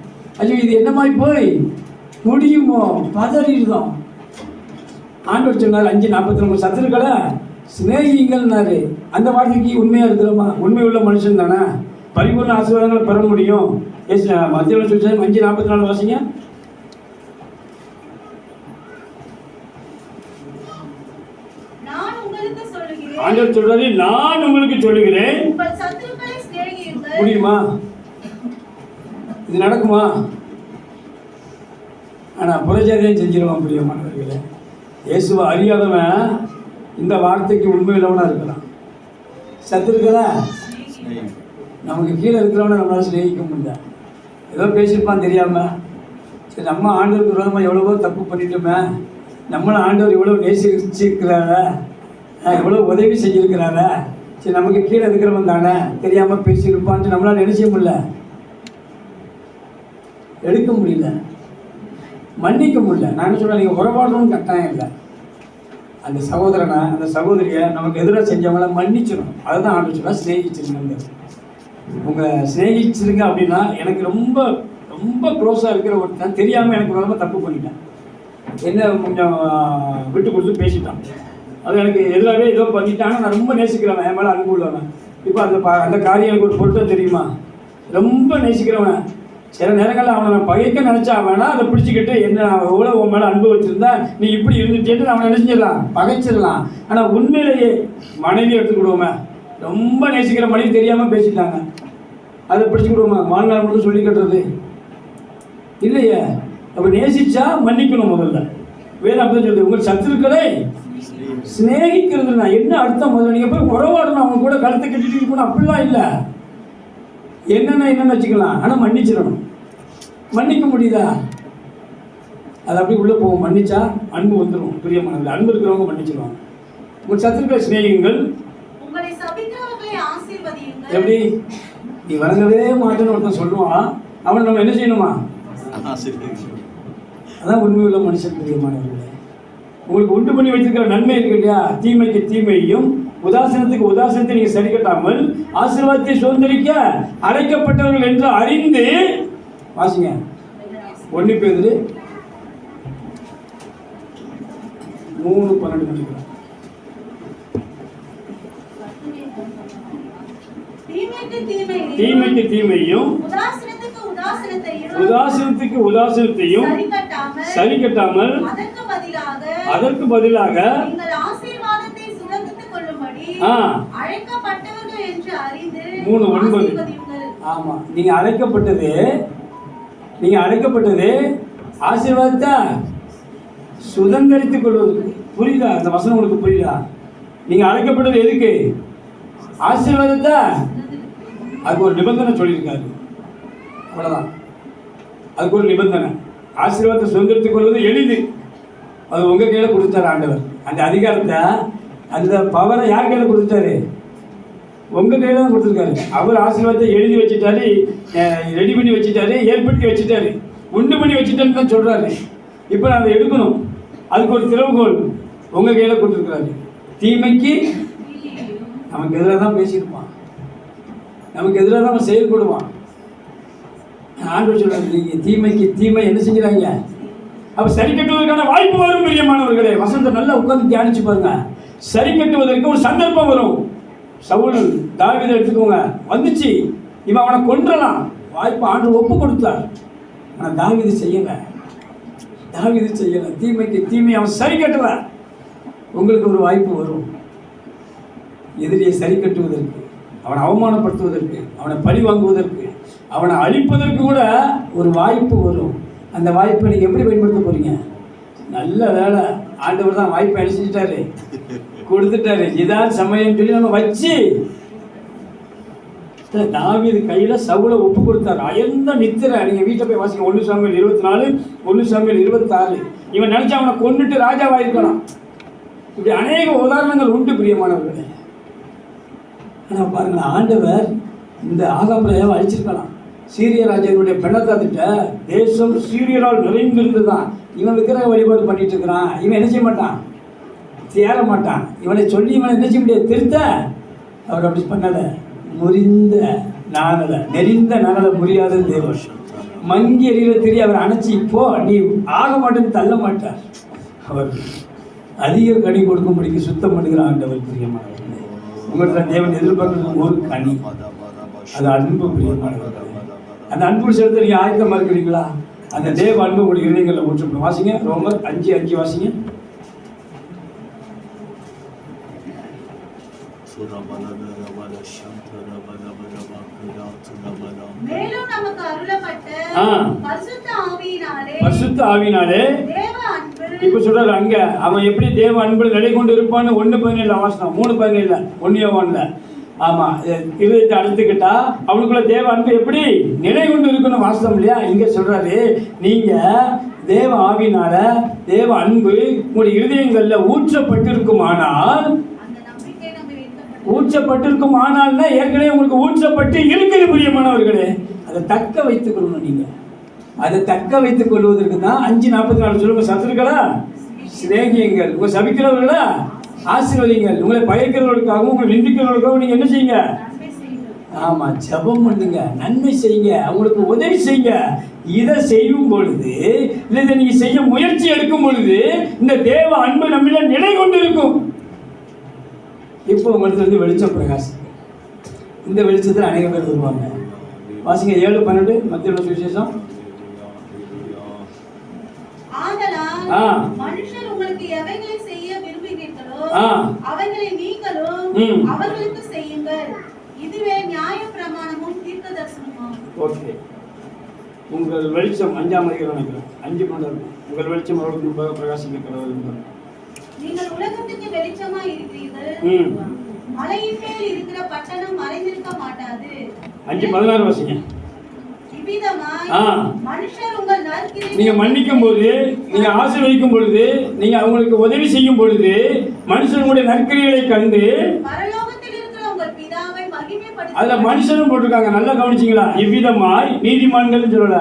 ஐயோ இது என்னமாய் போய் முடியுமோ பதறிருந்தோம். ஆண்டவர் சொன்னார் 5:49 சத்துருக்களை சிநேகிங்கள்னாரு. அந்த வார்த்தைக்கு உண்மையாக இருக்கிறோமா? உண்மை உள்ள மனுஷன் தானே பரிபூர்ண ஆசீர்வாதங்களை பெற முடியும். மத்திய 5:44 வாசிங்க. ஆண்டவர் சொல்றாரு, நான் உங்களுக்கு சொல்லுகிறேன். முடியுமா? இது நடக்குமா? ஆனா புறஜாதியம் செஞ்சிருவான். பிரியமானவர்களே, இயேசுவை அறியாதவன் இந்த வார்த்தைக்கு உண்மை உள்ளவனா இருக்கலாம். சத்துருக்களை நமக்கு கீழே இருக்கிறவனை நம்மளால சிநேகிக்க முடியல. ஏதோ பேசியிருப்பான் தெரியாம. சரி, நம்ம ஆண்டவருக்கு விரோதமாக எவ்வளவோ தப்பு பண்ணிட்டோமே, நம்மளை ஆண்டவர் எவ்வளோ நேசிச்சிருக்கிறார, எவ்வளோ உதவி செஞ்சிருக்கிறார, சரி நமக்கு கீழே இருக்கிறவன் தானே தெரியாமல் பேசியிருப்பான்ட்டு நம்மளால் நினைச்ச முடியல, எடுக்க முடியல, மன்னிக்க முடியல. நான் என்ன சொல்கிறேன், நீங்கள் உறவாடணும்னு கட்டாயம் இல்லை. அந்த சகோதரனை அந்த சகோதரியை நமக்கு எதிராக செஞ்சவங்கள மன்னிச்சிடும். அதுதான் ஆண்டு சொல்ல சிநேகிச்சிருங்க. உங்கள் சிநேகிச்சிருங்க அப்படின்னா, எனக்கு ரொம்ப ரொம்ப க்ளோஸாக இருக்கிற ஒருத்தன் தெரியாமல் எனக்கு ரொம்ப தப்பு பண்ணிட்டேன், என்ன கொஞ்சம் விட்டு கொடுத்து பேசிட்டான், அது எனக்கு எதிராகவே ஏதோ பண்ணிட்டாங்க. நான் ரொம்ப நேசிக்கிறவன், என் மேலே அன்பு உள்ளவன். இப்போ அந்த காரியம் எனக்கு ஒரு பொருட்டம் தெரியுமா, ரொம்ப நேசிக்கிறவன். சில நேரங்களில் அவனை நான் பகைக்க நினச்சா வேணா அதை பிடிச்சிக்கிட்டு என்ன எவ்வளோ உன் மேலே அன்பு வச்சுருந்தா நீ இப்படி இருந்துட்டேன்னு அவனை நினைச்சிடலாம், பகைச்சிடலாம். ஆனால் உண்மையிலேயே மனைவி எடுத்துக்கிடுவோமே, ரொம்ப நேசிக்கிற மனைவி தெரியாமல் பேசிட்டாங்க, அதை பிடிச்சிக்கிடுவோமா? வாழ்நாள் மட்டும் சொல்லி கட்டுறது இல்லையே. அப்போ நேசிச்சா மன்னிக்கணும். முதல்ல வேறு அப்படி சொல்லுது, உங்கள் சத்துருக்களை சிநேகிக்கிறதுனா என்ன அர்த்தம்? முதல்ல நீங்கள் போய் உறவாடணும், அவங்க கூட கழுத்தை கட்டிட்டு இருக்கணும், அப்படிலாம் இல்லை. என்னென்ன வச்சுக்கலாம், ஆனால் மன்னிச்சிடணும். மன்னிக்க முடியுதா? அது அப்படி உள்ளே போகும். மன்னிச்சா அன்பு வந்துடும். பிரியமானது, அன்பு இருக்கிறவங்க மன்னிச்சிடுவாங்க. உங்கள் சத்துருக்களை சிநேகிங்கள், எப்படி? நீ வணங்கவே மாட்டேன்னு ஒருத்தன் சொல்லுவான், அவனை நம்ம என்ன செய்யணுமா? அதான் உண்மை உள்ள மனுஷன். பிரியமானவர்களே, உங்களுக்கு உண்டு பண்ணி வச்சிருக்கிற நன்மை இருக்கு இல்லையா, தீமைக்கு தீமையும் உதாசனத்துக்கு உதாசனத்தை நீங்கள் சரி கட்டாமல் ஆசீர்வாதத்தை சுதந்திரிக்க அழைக்கப்பட்டவர்கள் என்று அறிந்து வாசிங்க. 1 பேதுரு 3:12 தீமைக்கு தீமையும் உதாசனத்துக்கு உதாசனத்தையும் சரி கட்டாமல் அதற்கு பதிலாக அழைக்கப்பட்டவர்கள் என்று அறிந்து 3:9. ஆமா, நீங்க அழைக்கப்பட்டது ஆசீர்வாதத்தை சுதந்திரித்துக் கொள்வது. புரியுதா? அந்த வசனம் உங்களுக்கு புரியுதா? நீங்க அழைக்கப்பட்டது எதுக்கு? ஆசீர்வாதத்தை. அதுக்கு ஒரு நிபந்தனை சொல்லியிருக்காரு, அவ்வளவுதான். அதுக்கு ஒரு நிபந்தனை. ஆசீர்வாதத்தை சுதந்திரித்துக் கொள்வது எளிது, அது உங்க கையில கொடுத்தாரு ஆண்டவர். அந்த அதிகாரத்தை, அந்த பவரை யார் கையில் கொடுத்துட்டாரு? உங்கள் கையில் தான் கொடுத்துருக்காரு. அவர் ஆசீர்வாதத்தை எழுதி வச்சுட்டாரு, ரெடி பண்ணி வச்சுட்டாரு, ஏற்படுத்தி வச்சுட்டாரு, உண்டு பண்ணி வச்சுட்டாருன்னு தான் சொல்கிறாரு. இப்போ நான் அதை எடுக்கணும், அதுக்கு ஒரு திறவுகோல் உங்கள் கையில் கொடுத்துருக்குறாரு. தீமைக்கு நமக்கு எதிராக தான் பேசியிருப்பான், நமக்கு எதிராக தான் அவன் செயல்படுவான். ஆண்டவர் சொல்றாரு, நீங்கள் தீமைக்கு தீமை என்ன செஞ்சுறாங்க? அப்போ சரி கட்டுவதற்கான வாய்ப்பு வரும். பிரியமானவர்களே, வசனத்தை நல்லா உட்கார்ந்து தியானிச்சு பாருங்க. சரி கட்டுவதற்கு ஒரு சந்தர்ப்பம் வரும். சவுல் தாவீதை எடுத்துக்கோங்க, வந்துச்சு, இவன் அவனை கொன்றலாம், வாய்ப்பு ஆண்டவர் ஒப்பு கொடுத்தார். ஆனால் தாவீது செய்யலை. தீமைக்கு தீமை அவன் சரி கட்டல. உங்களுக்கு ஒரு வாய்ப்பு வரும், எதிரியை சரி கட்டுவதற்கு, அவனை அவமானப்படுத்துவதற்கு, அவனை பழி வாங்குவதற்கு, அவனை அழிப்பதற்கு கூட ஒரு வாய்ப்பு வரும். அந்த வாய்ப்பை நீங்கள் எப்படி பயன்படுத்த போறீங்க? நல்ல வேலை, ஆண்டவர் தான் வாய்ப்பை அழிச்சிட்டாரு, கொடுத்துட்டாரு. இதான் சமயம் சொல்லி நம்ம வச்சு தாவீது கையில சவுலை ஒப்பு கொடுத்தாரு. அயர்ந்த நித்திரை. நீங்க வீட்டை போய் வாசிங்க. 1 சாமுவேல் 24, 1 சாமுவேல் 26. இவன் நினைச்சா அவனை கொண்டுட்டு ராஜாவாயிருக்கலாம். இப்படி அநேக உதாரணங்கள் உண்டு பிரியமானவர்களே. ஆனா பாருங்க, ஆண்டவர் இந்த ஆகாபிரயாவை அழிச்சிருக்கலாம். சீரிய ராஜாவுடைய பெண்ணத்தாத்திட்ட தேசம் சீரியரால் நிறைந்திருந்துதான். இவன் விக்கிரக வழிபாடு பண்ணிட்டு இருக்கிறான், இவன் என்ன செய்ய மாட்டான்? சேர மாட்டான். இவனை சொல்லி இவனை என்ன செய்ய முடியாது, திருத்த அவர் அப்படி பண்ணலை. முறிந்த நாணலை, நெறிந்த நாணலை முறியாத தேவன். மங்கி எறிகிற தெரிய அவர் அணைச்சி இப்போ நீ ஆக மாட்டேன்னு தள்ள மாட்டார். அவர் அதிக கனி கொடுக்கும்படிக்கு சுத்தம் பண்ணுகிற ஆண்டவர். பிரியமானவர்களே, உங்கள்கிட்ட தேவன் எதிர்பார்க்கறது ஒரு கனி, அது அன்பு. பிரியமானவர்களே, அந்த அன்பு செலுத்த நீங்கள் ஆயத்தமாக இருக்கிறீங்களா? அந்த தேவ அன்பு உங்களுடைய இதயங்களில் ஊற்றப்படும். வாசிங்க ரோமர் 5:5 வாசிங்க. மேலும் நமக்கு அருளப்பட்ட பரிசுத்த ஆவியினாலே தேவ அன்பு. இப்ப சொல்றாரு அங்க அவன் எப்படி தேவ அன்பு நிலை கொண்டு இருப்பான்னு 1:17 வாசனம், 3:17 1 யோவான்ல. ஆமா, இருதயத்தை அழுத்துக்கிட்டா அவனுக்குள்ள தேவ அன்பு எப்படி நிலை கொண்டு இருக்கணும் வாசனம் இல்லையா? இங்க சொல்றாரு, நீங்க தேவ ஆவியினால தேவ அன்பு உங்களுடைய இருதயங்கள்ல ஊற்றப்பட்டிருக்குமானால், ஊற்றப்பட்டிருக்குமானால்னா ஏற்கனவே உங்களுக்கு ஊற்றப்பட்டு இருக்கிற பிரியமானவர்களே, அதை தக்க வைத்துக் கொள்ளணும். நீங்க அதை தக்க வைத்துக் கொள்வதற்கு தான் 5:44 சொல்லுங்க, சத்துருக்களா சிநேகியுங்கள், உங்க சபிக்கிறவர்களா ஆசீர்வதிங்கள், உங்களை பயக்கிறவர்களுக்காகவும் உங்களை நிந்திக்கிறவர்களுக்காகவும் நீங்க என்ன செய்யுங்க? ஆமா, ஜெபம் பண்ணுங்க, நன்மை செய்யுங்க, அவங்களுக்கு உதவி செய்யுங்க. இதை செய்யும் பொழுது, இதை நீங்க செய்ய முயற்சி எடுக்கும் பொழுது இந்த தேவ அன்பு நம்மள நிலை கொண்டு இருக்கும். இப்போ உங்களுக்கு வந்து வெளிச்சம் பிரகாசம். இந்த வெளிச்சத்தில் அநேக பேர் வருவாங்க. வாசிங்க 7:12 மத்திய சுவிசேஷம். மனுஷர் உங்களுக்கு எவைகளை செய்ய விரும்புகிறீர்களோ அவைகளை நீங்களும் அவர்களுக்கு செய்யுங்கள். இதுவே நியாய பிரமாணமும் தீர்க்கதரிசனமும். ஓகே, உங்கள் வெளிச்சம் 5ஆம் அதிகாரம் நினைக்கிறேன் 5:12 உங்கள் வெளிச்சம் அவர்களுக்கு முன்பாக பிரகாசிக்கிறது. நீங்கள் உலகத்துக்கு வெளிச்சமா இருக்கிறீர்கள். மலையின் மேல் இருக்கிற பட்டணம் மறைந்திருக்க மாட்டாது. 5:16 வாசிங்க. நீங்க மன்னிக்கும் பொழுது, நீங்க ஆசீர்வதிக்கும் பொழுது, நீங்க அவங்களுக்கு உதவி செய்யும் பொழுது மனுஷனுடைய நற்கிரியைகளை கண்டு அதுல மனுஷனும் போட்டிருக்காங்க. நல்லா கவனிச்சிங்களா? இவ்விதமாய் நீதிமான்கள் சொல்லல,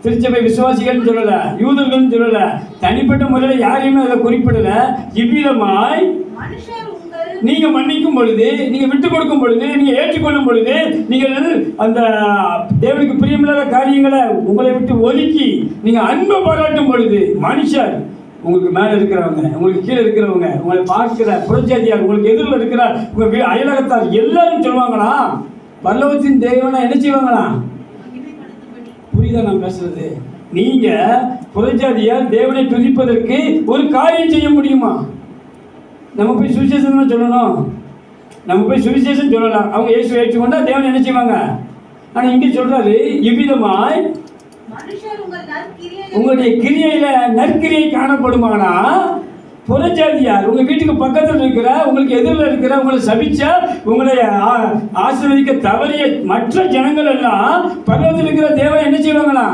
திருச்சபை விசுவாசிகள் சொல்லல, யூதர்கள் சொல்லல, தனிப்பட்ட முறையில் யாரையுமே அதை குறிப்பிடல. இவ்விதமாய் நீங்க மன்னிக்கும் பொழுது, நீங்க விட்டு கொடுக்கும் பொழுது, நீங்க ஏற்றுக்கொள்ளும் பொழுது, நீங்கள் அந்த தேவனுக்கு பிரியமில்லாத காரியங்களை உங்களை விட்டு ஒதுக்கி நீங்க அன்பு பாராட்டும் பொழுது மனுஷர், உங்களுக்கு மேல இருக்கிறவங்க, உங்களுக்கு கீழே இருக்கிறவங்க, உங்களை பார்க்கிற புரட்சியாதியார், உங்களுக்கு எதிரில் இருக்கிற உங்க அயலகத்தார் எல்லாரும் சொல்லுவாங்களா, பரலோகத்தின் தேவனை என்ன செய்வாங்களா? புரியுதா நான் பேசுறது? நீங்க புரட்சியாதியார் தேவனை துதிப்பதற்கு ஒரு காரியம் செய்ய முடியுமா? நம்ம போய் சுவிசேஷம் தான் சொல்லணும், நம்ம போய் சுவிசேஷம் சொல்லலாம். அவங்க இயேசு ஏற்றுக்கொண்டா தேவன் என்ன செய்வாங்க? ஆனால் இங்கே சொல்றாரு, இவ்விதமாய் உங்களுடைய கிரியையில நற்கிரியை காணப்படுமானா, புறஜாதியார் உங்க வீட்டுக்கு பக்கத்தில் இருக்கிற, உங்களுக்கு எதிரில் இருக்கிற, உங்களை சபிச்ச, உங்களை ஆசீர்வதிக்க தவறிய மற்ற ஜனங்கள் எல்லாம் பரலோகத்தில் இருக்கிற தேவனை என்ன செய்வாங்களா?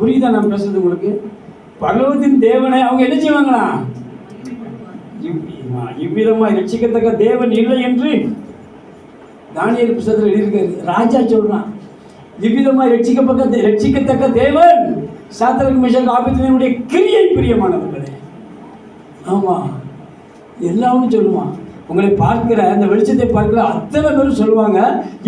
புரியுதா நான் பேசுறது உங்களுக்கு? பரலோகத்தின் தேவனை அவங்க என்ன செய்வாங்களா? இவ்விதமாய் ரட்சிக்கத்தக்க தேவன் இல்லை என்று தானியேல் புத்தகத்தில் எழுதியிருக்காரு. ராஜா சொல்றான், இவ்விதமாய் ரட்சிக்கத்தக்க தேவன் சாத்ராக் மேஷாக் ஆபேத்நேகோவுடைய கிரியை. பிரியமானவர்களே, ஆமா, எல்லாரும் சொல்லுவான். உங்களை பார்க்கிற அந்த வெளிச்சத்தை பார்க்கிற அத்தனை பேரும் சொல்லுவாங்க,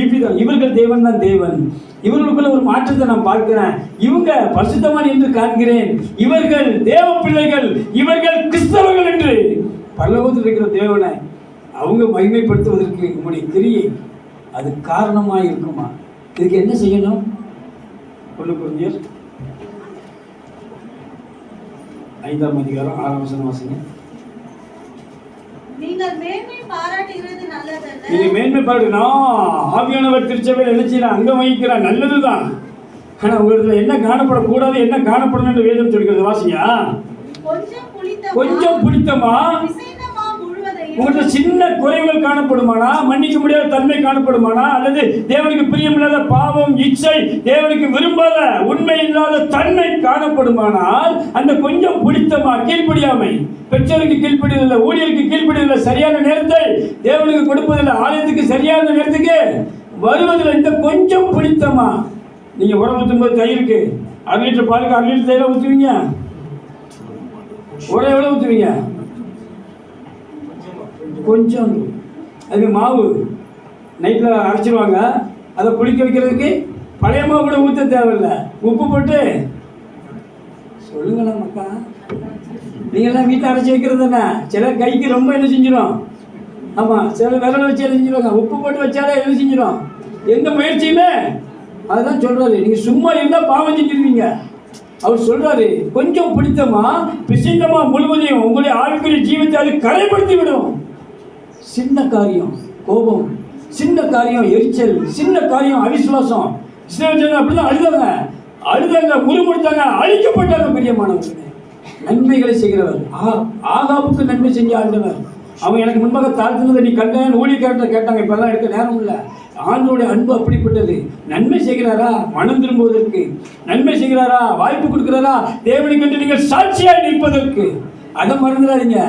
இவ்விதம் இவர்கள் தேவன் தான் தேவன், இவர்களுக்குள்ள ஒரு மாற்றத்தை நான் பார்க்கிறேன், இவங்க பரிசுத்தவான் என்று காண்கிறேன், இவர்கள் தேவ பிள்ளைகள், இவர்கள் கிறிஸ்தவர்கள் என்று பரலோகத்தில் இருக்கிற தேவனை அவங்க மகிமைப்படுத்துவதற்கு உங்களுடைய கிரியை அது காரணமாக இருக்குமா? இதுக்கு என்ன செய்யணும்? 1 கொரிந்தியர் 5ஆம் அதிகாரம் 6ஆம் வசனம் வாசிங்க. நீங்கள் மேன்மை பாராட்டுகிறது நல்லதல்ல. நீங்க மேன்மை பாராட்டணும். ஆவியானவர் திருச்சபையில் என்ன செய்யலாம்? அங்க வகிக்கிறார், நல்லதுதான். ஆனா உங்களுக்கு என்ன காணப்படக்கூடாது, என்ன காணப்படணும் என்று வேதம் சொல்கிறது. வாசிங்க. கொஞ்சம் பிடித்தமா, உங்கள்கிட்ட சின்ன குறைகள் காணப்படுமானா, மன்னிக்க முடியாத தன்மை காணப்படுமானா, அல்லது தேவனுக்கு பிரியமில்லாத பாவம், இச்சை, தேவனுக்கு விரும்பாத உண்மை இல்லாத தன்மை காணப்படுமானால், அந்த கொஞ்சம் பிடித்தமா, கீழ்ப்படியாமை, பெற்றோருக்கு கீழ்ப்படியதில்லை, ஊழியருக்கு கீழ்ப்படியதில்லை, சரியான நேரத்தை தேவனுக்கு கொடுப்பதில்லை, ஆலயத்துக்கு சரியான நேரத்துக்கு வருவதில்லை, இந்த கொஞ்சம் பிடித்தமா. நீங்க உரம் ஊற்றும்போது தயிருக்கு 1/2 லிட்டர் பாலுக்கு 1/2 லிட்டர் தயிரை ஊற்றுவீங்க, உரம் எவ்வளோ ஊற்றுவீங்க? கொஞ்சம். அதுக்கு மாவு நைட்டில் அரைச்சிடுவாங்க, அதை புளிக்க வைக்கிறதுக்கு பழைய மாவு கூட ஊற்ற தேவையில்லை, உப்பு போட்டு சொல்லுங்களா மக்கா, நீங்கள்லாம் வீட்டில் அரைச்சி வைக்கிறது தானே. சில கைக்கு ரொம்ப என்ன செஞ்சிடும், ஆமாம், சில விரல் வச்சு என்ன செஞ்சிடுவாங்க, உப்பு போட்டு வச்சாலே என்ன செஞ்சிடும், எந்த முயற்சியுமே. அதுதான் சொல்கிறாரு, நீங்கள் சும்மா இருந்தால் பாவம் செஞ்சிருவீங்க. அவர் சொல்கிறாரு, கொஞ்சம் பிடித்தமா பிசைந்தமா முழுவதையும் உங்களுடைய ஆவிக்குரிய ஜீவத்தை அது கரைப்படுத்தி விடும். சின்ன காரியம் கோபம், சின்ன காரியம் எரிச்சல், சின்ன காரியம் அவிசுவாசம். அப்படிதான் அழுதாங்க, முறுமுறுத்தாங்க, அழிக்கப்பட்டாங்க. பிரியமானவர்களே, நன்மைகளை செய்கிறவர், ஆகாவுக்கு நன்மை செஞ்ச ஆண்டவர். அவன் எனக்கு முன்பாக தாழ்த்தினதை நீ கண்டேன் ஊழியக்காரத்தை கேட்டாங்க. இப்பெல்லாம் எடுக்க நேரம் இல்லை. ஆண்டோடைய அன்பு அப்படிப்பட்டது. நன்மை செய்கிறாரா, மனம் திரும்புவதற்கு, நன்மை செய்கிறாரா, வாய்ப்பு கொடுக்கிறாரா, தேவனை கண்டு நீங்கள் சாட்சியாய் நிற்பதற்கு. அதை மறந்துடாதீங்க.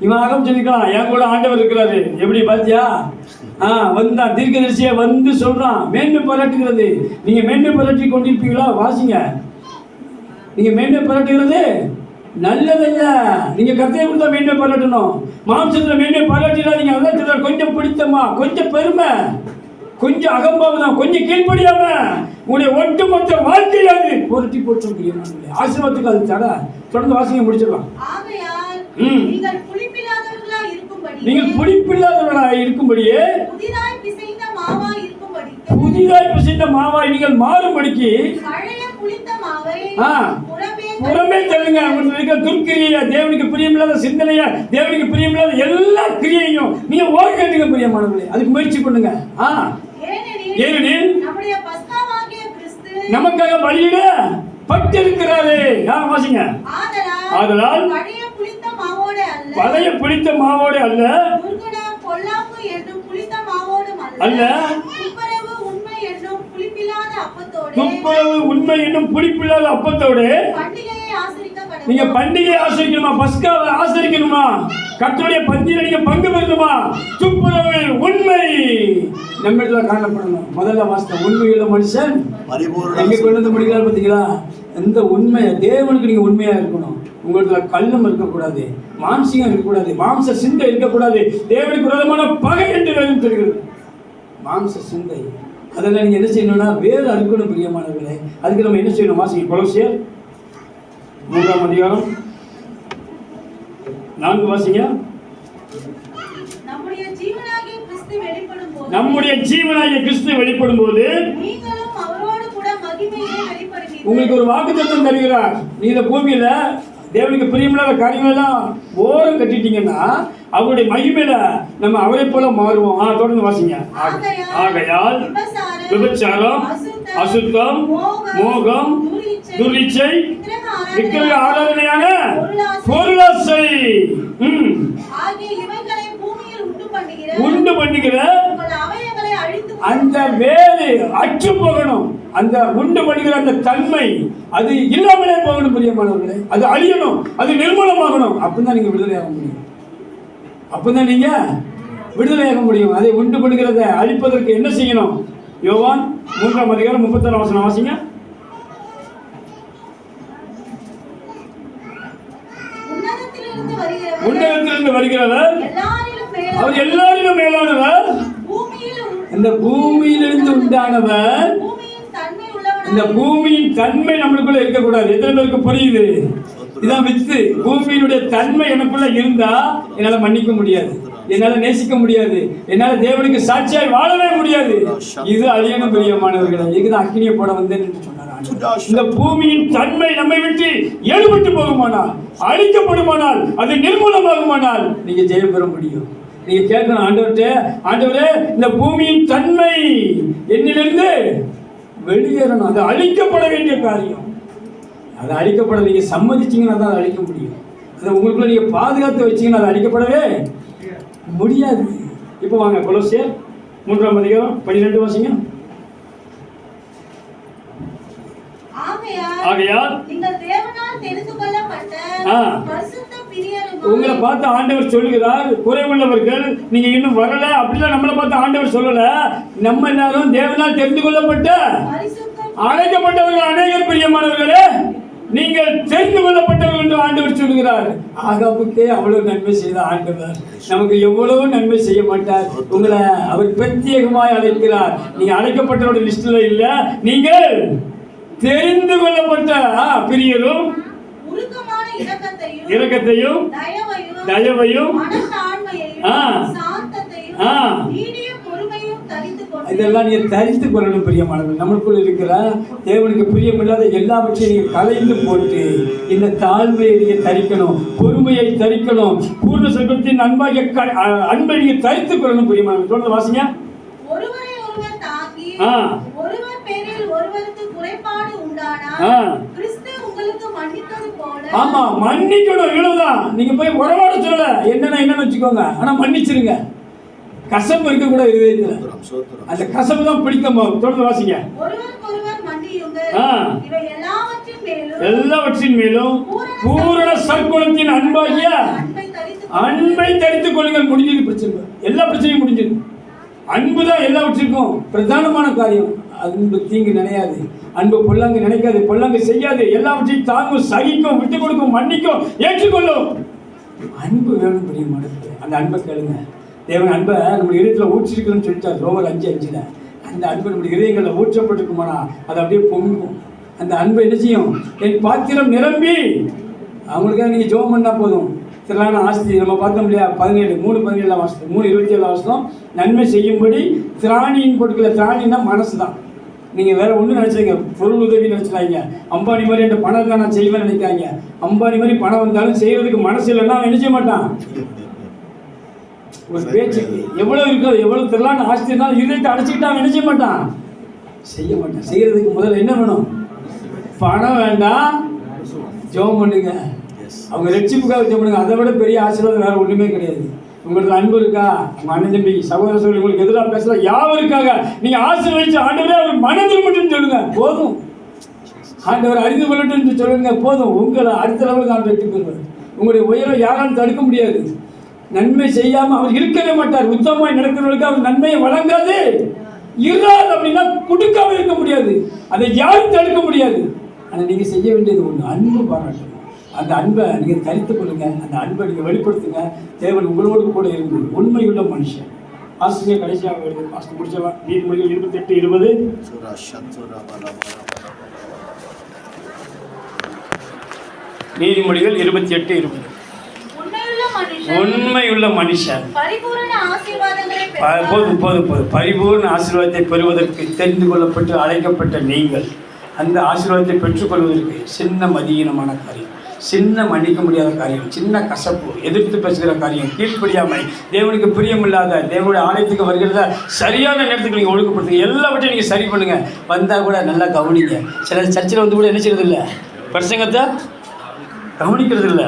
இவன் ஆகம் சொல்லிக்கலாம், என் கூட ஆண்டவர் இருக்கிறாரு. எப்படி பார்த்தியா, வந்தான் தீர்க்கதரிசியை வந்து சொல்றான், மேன்மை பாராட்டுகிறது. நீங்க மேன்மை பாராட்டி கொண்டிருப்பீங்களா? வாசிங்க. நீங்க மேன்மை பாராட்டுகிறது நல்லதல்ல. நீங்க கர்த்தரை கொடுத்தா மேன்மை பாராட்டணும். மாம்சத்துல மேன்மை பாராட்டிடாதீங்க. அதான் சொல்றாரு, கொஞ்சம் பிடித்தமா, கொஞ்சம் பெருமை, கொஞ்சம் அகம்பாவம், கொஞ்சம் கீழ்ப்படியாம உங்களுடைய ஒட்டுமொத்த வாழ்க்கையாது புரட்டி போட்டு ஆசீர்வாதத்துக்கு அது தட. தொடர்ந்து வாசிங்க, முடிச்சிடலாம். நீங்கள் புளிப்பில்லாதவர்களாய் இருக்கும்படியே புதிதாய் பிசைந்த மாவாய் நீங்கள் மாறும்படிக்கு புறமே தள்ளுங்க. உங்களுக்கு துர்க்கிரிய, தேவனுக்கு பிரியமில்லாத சிந்தனையா, தேவனுக்கு பிரியமில்லாத எல்லா கிரியையும் நீங்க ஓகேட்டுங்க பிரியமானவர்களே. அதுக்கு முயற்சி பண்ணுங்க. ஏனெனில் நமக்காக பலியிட பட்டிருக்கிறாரே. வாசிங்க. ஆதலால் பழைய புளித்த மாவோடு அல்ல, துப்புரவு உண்மை என்னும் புளிப்பில்லாத அப்பத்தோடு நீங்க பண்டிகை ஆசரிக்கணுமா, பஸ்காவை ஆசரிக்கணுமா, கர்த்தருடைய பந்தியில நீங்க பங்கு பெறணுமா, துப்புரவு உண்மை நம்ம இடத்துல காணப்படணும். முதல்ல வாசித்த உண்மையுள்ள மனுஷன் எங்க கொண்டு வந்து முடிக்கிறார் பார்த்தீங்களா? இந்த உண்மை தேவனுக்கு நீங்க உண்மையா இருக்கணும். உங்களத்துல கள்ளம் இருக்கக்கூடாது, மாம்சியம் இருக்கக்கூடாது, மாம்ச சிந்தை இருக்கக்கூடாது. தேவனுக்கு விரோதமான பகை என்று வேதம் சொல்கிறது. மாம்ச சிந்தை அதெல்லாம் நீங்க என்ன செய்யணும்னா வேறு அறுக்கணும் பிரியமானவர்களே. அதுக்கு நம்ம என்ன செய்யணும்? வாசிங்க. கொலோசியர் 3ஆம் அதிகாரம் 4 வாசிங்க. நம்முடைய ஜீவனாகிய கிறிஸ்து வெளிப்படும் போது உங்களுக்கு ஒரு வாக்குத்தத்தம் தருகிறார். நீ இந்த பூமியில தேவனுக்கு பிரியமில்லாத காரியங்கள் எல்லாம் ஓரம் கட்டிட்டீங்கன்னா அவருடைய மகிமையில நம்ம அவரை போல மாறுவோம். தொடர்ந்து வாசிங்க. ஆகையால் விபச்சாரம், அசுத்தம், மோகம், துரிச்சை, விக்கிரக ஆராதனையான பொருளாசை உண்டு பண்ணுகிற அந்த வேலை அற்று போகணும். அந்த உண்டு பண்ணுகிற அந்த தன்மை அது இல்லாமலே போகணும் பிரியமானவர்களே. அது அழியணும், அது நிர்மூலமாகணும். அப்பதான் நீங்க விடுதலையாக முடியும். அப்பதான் நீங்க விடுதலையாக முடியும். அதை உண்டு பண்ணுகிறத அழிப்பதற்கு என்ன செய்யணும்? யோவான் 3ஆம் அதிகாரம் 36ஆம் வசனம் வாசிங்க. உன்னதத்திலிருந்து வருகிறவர் அவர் எல்லாரிலும் மேலானவர், இந்த பூமியிலிருந்து உண்டானவர். இந்த பூமியின் தன்மை நம்மளுக்குள்ள இருக்கக்கூடாது. எத்தனை பேருக்கு புரியுது? இதான் வித்து. பூமியினுடைய தன்மை எனக்குள்ள இருந்தா என்னால மன்னிக்க முடியாது, என்னால நேசிக்க முடியாது, என்னால தேவனுக்கு சாட்சியாய் வாழவே முடியாது. இது அழியணும் பிரியமானவர்களே. இதுதான் அக்கினியை போட வந்தேன் என்று சொன்னார். இந்த பூமியின் தன்மை நம்மை விட்டு எடுபட்டு போகுமானால், அழிக்கப்படுமானால், அது நிர்மூலமாகுமானால் நீங்க ஜெயம் பெற முடியும். நீங்க கேட்கணும் ஆண்டவர்கிட்ட, ஆண்டவரே இந்த பூமியின் தன்மை என்னிலிருந்து வெளியேறணும். அது அழிக்கப்பட வேண்டிய காரியம். அது அழிக்கப்பட நீங்க சம்மதிச்சீங்கன்னா தான் அதை அழிக்க முடியும். அதை உங்களுக்குள்ள நீங்க பாதுகாத்து வச்சீங்கன்னா அது அழிக்கப்படவே முடியாது. இப்போ வாங்க கொலோசியர் 3ஆம் அதிகாரம் 12 வாசிங்க. ஆகையால் உங்களை பார்த்து ஆண்டவர் சொல்லுகிறார், குறைவுள்ளவர்கள் நீங்க இன்னும் வரல அப்படிலாம் நம்மளை பார்த்து ஆண்டவர் சொல்லல. நம்ம எல்லாரும் தேவனால் தெரிந்து கொள்ளப்பட்ட அழைக்கப்பட்டவர்கள் அநேகர் பிரியமானவர்களே. நீங்கள் தெரிந்து கொள்ளப்பட்டவர்கள் என்று ஆண்டவர் சொல்கிறார். ஆகாபுக்கே அவ்வளவு நன்மை செய்த ஆண்டவர் நமக்கு எவ்வளவு நன்மை செய்ய மாட்டார்? உங்களை அவர் பிரத்யேகமாய் அழைக்கிறார். நீங்க அழைக்கப்பட்டவருடைய லிஸ்ட்ல இல்ல, நீங்கள் தெரிந்து கொள்ளப்பட்ட பிரியரும் உருக்கமான இரக்கத்தையும் தயவையும் இதெல்லாம் நீங்க தரித்து கொள்ளணும். பிரியமானவர்கள், நமக்குள் இருக்கிற தேவனுக்கு பிரியமில்லாத எல்லாவற்றையும் நீங்க கலைந்து போட்டு இந்த தாழ்மையை நீங்க தரிக்கணும், பொறுமையை தரிக்கணும், பூர்ண சொர்க்கத்தின் அன்பை நீங்க தரித்து கொள்ளணும். பிரியமானவர்கள், தொடர்ந்து வாசிங்க. ஒருவரை ஒருவர் தாங்கி ஒருவர் பேரில் ஒருவருக்கு குறைபாடு உண்டானால் கிறிஸ்து உங்களுக்கு மன்னித்தது போல. ஆமா, மன்னிக்கணும். இவ்வளவுதான். நீங்க போய் உறவாட சொல்லல, என்னன்னு வச்சுக்கோங்க, ஆனா மன்னிச்சிருங்க. கசப்பு இருக்க கூட இதயத்துல, அந்த கசப்பு தான் பிடிக்கும். தொடர்ந்து வாசிங்க. ஒருவருக்கொருவர் மன்னியுங்கள், இவை எல்லாவற்றின் மேலும் பூரண சற்குணத்தின் அன்பாகிய அன்பை தரித்துக் கொள்ளுங்கள். முடிஞ்சது பிரச்சனை, எல்லா பிரச்சனையும் முடிஞ்சது. அன்பு தான் எல்லாவற்றிற்கும் பிரதானமான காரியம். அன்பு தீங்கு நினையாது, அன்பு பொல்லாங்கு நினைக்காது, பொல்லாங்கு செய்யாது, எல்லாவற்றையும் தாங்கும், சகிக்கும், விட்டுக் கொடுக்கும், மன்னிக்கும், ஏற்றுக்கொள்ளும். அன்பு வேணும். பிரியமானது, அந்த அன்பை கேளுங்க. தேவன் அன்பை நம்ம இதயத்தில் ஊற்றிருக்கணும்னு சொல்லிட்டார் ரோமர் 5:5. அந்த அன்பு நம்ம இதயங்களில் ஊற்றப்பட்டிருக்குமானா அது அப்படியே பொங்கும். அந்த அன்பை என்ன செய்யும்? என் பாத்திரம் நிரம்பி. அவங்களுக்காக நீங்கள் ஜெபம் பண்ணால் போதும். திரளான ஆஸ்தி நம்ம பார்த்தோம் இல்லையா? 3:17 வாசனம், 3:27 வாசனம். நன்மை செய்யும்படி திராணியின் கொடுக்கல. திராணின்னா மனசு தான். நீங்கள் வேற ஒன்றும் நினைச்சீங்க, பொருள் உதவி நினைச்சிடாங்க. அம்பானி மாதிரி என் பணம் தான் நான் செய்வேன்னு நினைக்காங்க. அம்பானி மாதிரி பணம் வந்தாலும் செய்யறதுக்கு மனசு இல்லைன்னா அவன் நினைச்ச மாட்டான். ஒரு பேச்சுக்கு எவ்வளவு இருக்கோ, எவ்வளவு திரளான ஆஸ்தி இருந்தாலும் இதயத்தை அடைச்சிக்கிட்டு அவன் நினைச்ச மாட்டான், செய்ய மாட்டான். செய்யறதுக்கு முதல்ல என்ன வேணும்? பணம் வேண்டாம், ஜெபம் பண்ணுங்க. அவங்க ரட்சிப்புக்காக ஜெபம் பண்ணுங்க. அதை விட பெரிய ஆசீர்வாதம் வேற ஒண்ணுமே கிடையாது. உங்களுக்கு அன்பு இருக்கா? உங்க அண்ணன் தம்பி சகோதர சகோதரி உங்களுக்கு எதிராக பேசல, யாவருக்காக நீங்க ஆசீர்வதிச்சு ஆண்டவரே அவர் மனதில் மட்டும் சொல்லுங்க, போதும். ஆண்டவர் அறிந்து கொள்ளட்டும் சொல்லுங்க, போதும். உங்களை அடுத்த லெவலுக்கு ஆண்டு வெற்றி பெறுவார். உங்களுடைய உயரம் யாராலும் தடுக்க முடியாது. நன்மை செய்யாம அவர் இருக்கவே மாட்டார். உத்தமமாய் நடக்கிறவர்களுக்கு அவர் நன்மையை வழங்காது இராது அப்படின்னா கொடுக்காம இருக்க முடியாது. அதை யாரும் தடுக்க முடியாது. ஆனால் நீங்க செய்ய வேண்டியது ஒண்ணு, அன்பு பாராட்டணும். அந்த அன்பை நீங்க தரித்துக் கொள்ளுங்க, அந்த அன்பை நீங்க வெளிப்படுத்துங்க. தேவன் உங்களோடு கூட இருந்து உண்மையுள்ள மனுஷன். ஆசிரியர் கடைசியாக வருது, ஆசிரியர் முடிச்சலாம். நீதிமொழிகள் 28:20. நீதிமொழிகள் 28:20. உண்மையுள்ள மனுஷன் பரிபூர்ண ஆசீர்வாதத்தை பெறுவதற்கு தெரிந்து கொள்ளப்பட்டு அழைக்கப்பட்ட நீங்கள் அந்த ஆசீர்வாதத்தை பெற்றுக்கொள்வதற்கு சின்ன மதியீனமான காரியம், சின்ன மன்னிக்க முடியாத காரியம், சின்ன கசப்பு, எதிர்த்து பேசுகிற காரியம், கீழ்ப்படியாமை, தேவனுக்கு பிரியமில்லாத, தேவனுடைய ஆலயத்துக்கு வருகிறத சரியான நேரத்துக்கு நீங்கள் ஒழுங்குபடுத்துங்க. எல்லாவற்றையும் நீங்கள் சரி பண்ணுங்க. வந்தால் கூட நல்லா கவனிங்க. சில சர்ச்சில் வந்து கூட என்ன செய்யறது இல்லை, பிரசங்கத்தை கவனிக்கிறது இல்லை.